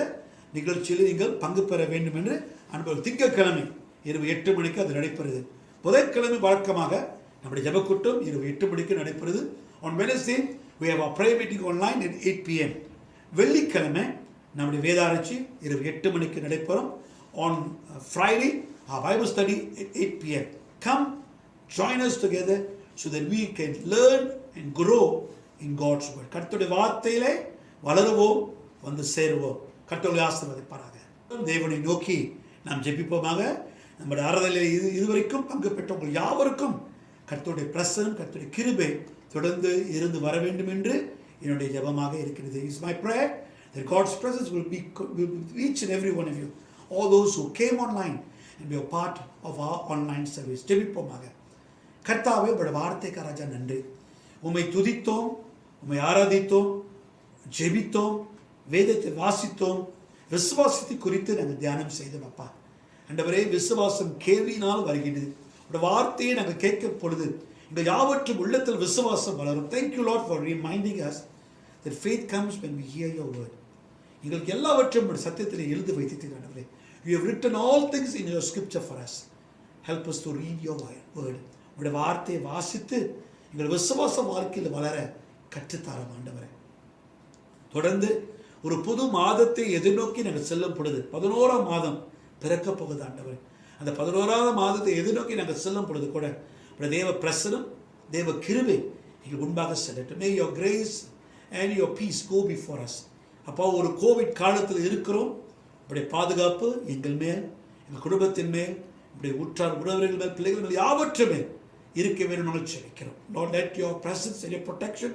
நிகழ்ச்சியில் நீங்கள் பங்கு பெற வேண்டும் என்று அனுபவம். திங்கட்கிழமை இரவு 8 மணிக்கு அது நடைபெறுது. புதன்கிழமை வழக்கமாக நம்முடைய ஜெபக்கூட்டம் இரவு 8 மணிக்கு நடைபெறுது. On Wednesday we have our prayer meeting online at 8 p.m. வெள்ளிக்கிழமை நம்முடைய வேதாராய்ச்சி இரவு 8 மணிக்கு நடைபெறும். On Friday our Bible study at 8 p.m. Come, join us together so that we can learn and grow in God's word. கர்த்தருடைய வார்த்தையிலே வளருவோம், வந்து சேருவோம். கர்த்தருடைய ஆசீர்வாதப்பாராக. தேவனை நோக்கி நாம் ஜெபிப்போமாக. நம்முடைய ஆராதனையில் இதுவரைக்கும் பங்கு பெற்றவர்கள் யாவருக்கும் கர்த்தருடைய பிரசன்னம், கர்த்தருடைய கிருபை தொடர்ந்து இருந்து வர வேண்டும் என்று என்னுடைய ஜெபமாக இருக்கிறது. It's my prayer that God's presence will be with each and every one of you, all those who came online and be a part of our online service. ஜெபிப்போமாக. கர்த்தாவே, உம்முடைய வார்த்தைக்கு ராஜா நன்றி. உம்மை துதித்தோம், உம்மை ஆராதித்தோம், ஜெபித்தோம், வேதத்தை வாசித்தோம், விசுவாசத்தை குறித்து நாங்கள் தியானம் செய்தோம். அப்பா ஆண்டவரே, விசுவாசம் கேள்வியினால் வருகிறது. உடைய வார்த்தையை நாங்கள் கேட்கும் பொழுது எங்கள் யாவற்றும் உள்ளத்தில் விசுவாசம் வளரும். Thank you, Lord, for reminding us that faith comes when we hear your word. எங்களுக்கு எல்லாவற்றும் உடைய சத்தியத்தில் எழுதி வைத்தீர்கள் ஆண்டவரே. You have written all things in your scripture for us. Help us to read your word. உடைய வார்த்தையை வாசித்து எங்கள் விசுவாச வாழ்க்கையில் வளர கற்றுத்தாரம் ஆண்டவரே. தொடர்ந்து ஒரு புது மாதத்தை எதிர்நோக்கி நாங்கள் செல்லும் பொழுது 11ஆம் மாதம் பிறக்கப் போகுது ஆண்டவரே. அந்த 11ஆவது மாதத்தை எதிர்நோக்கி நாங்கள் செல்லும் பொழுது கூட தேவ பிரசனம், தேவ கிருபை எங்கள் முன்பாக செல்லட்டும். May your grace and your peace go before us. அப்போ ஒரு கோவிட் காலத்தில் இருக்கிறோம். உடைய பாதுகாப்பு எங்கள் மேல், எங்கள் குடும்பத்தின் மேல், உடைய உற்றார் உறவினர்கள் மேல், பிள்ளைகள் மேல், யாவற்றும் மேல் இருக்க வேண்டும் நாங்கள் ஜெபிக்கிறோம். Lord, let your presence and your protection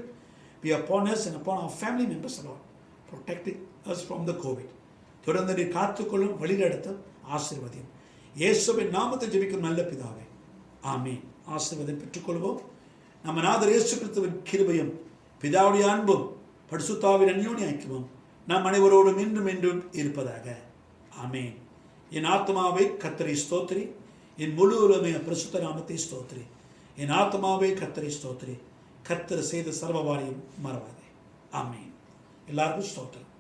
be upon us and upon our family members, Lord, protecting us from the COVID. தொடர்ந்து நீ காத்துக்கொள்ளும், வழிநடத்தும், ஆசீர்வதியும். இயேசுவின் நாமத்தை ஜெபிக்கும் நல்ல பிதாவே, ஆமென். ஆசீர்வாதம் பெற்றுக்கொள்வோம். நம்ம நாதர் இயேசு கிறிஸ்துவின் கிருபையும் பிதாவுடைய அன்பும் பரிசுத்தாவின் அந்யோன்ய ஐக்கியமும் நம் அனைவரோடும் இன்றும் என்றும் இருப்பதாக. ஆமென். என் ஆத்மாவை கர்த்தரை ஸ்தோத்திரி, என் முழு உலகமே பரிசுத்த நாமத்தை ஸ்தோத்திரி. என் ஆத்மாவை கர்த்தரை ஸ்தோத்திரி, கர்த்தர் செய்த சர்வ வாரியம் மறவாதே. ஆமென். எல்லாருக்கும் ஸ்தோத்திரம்.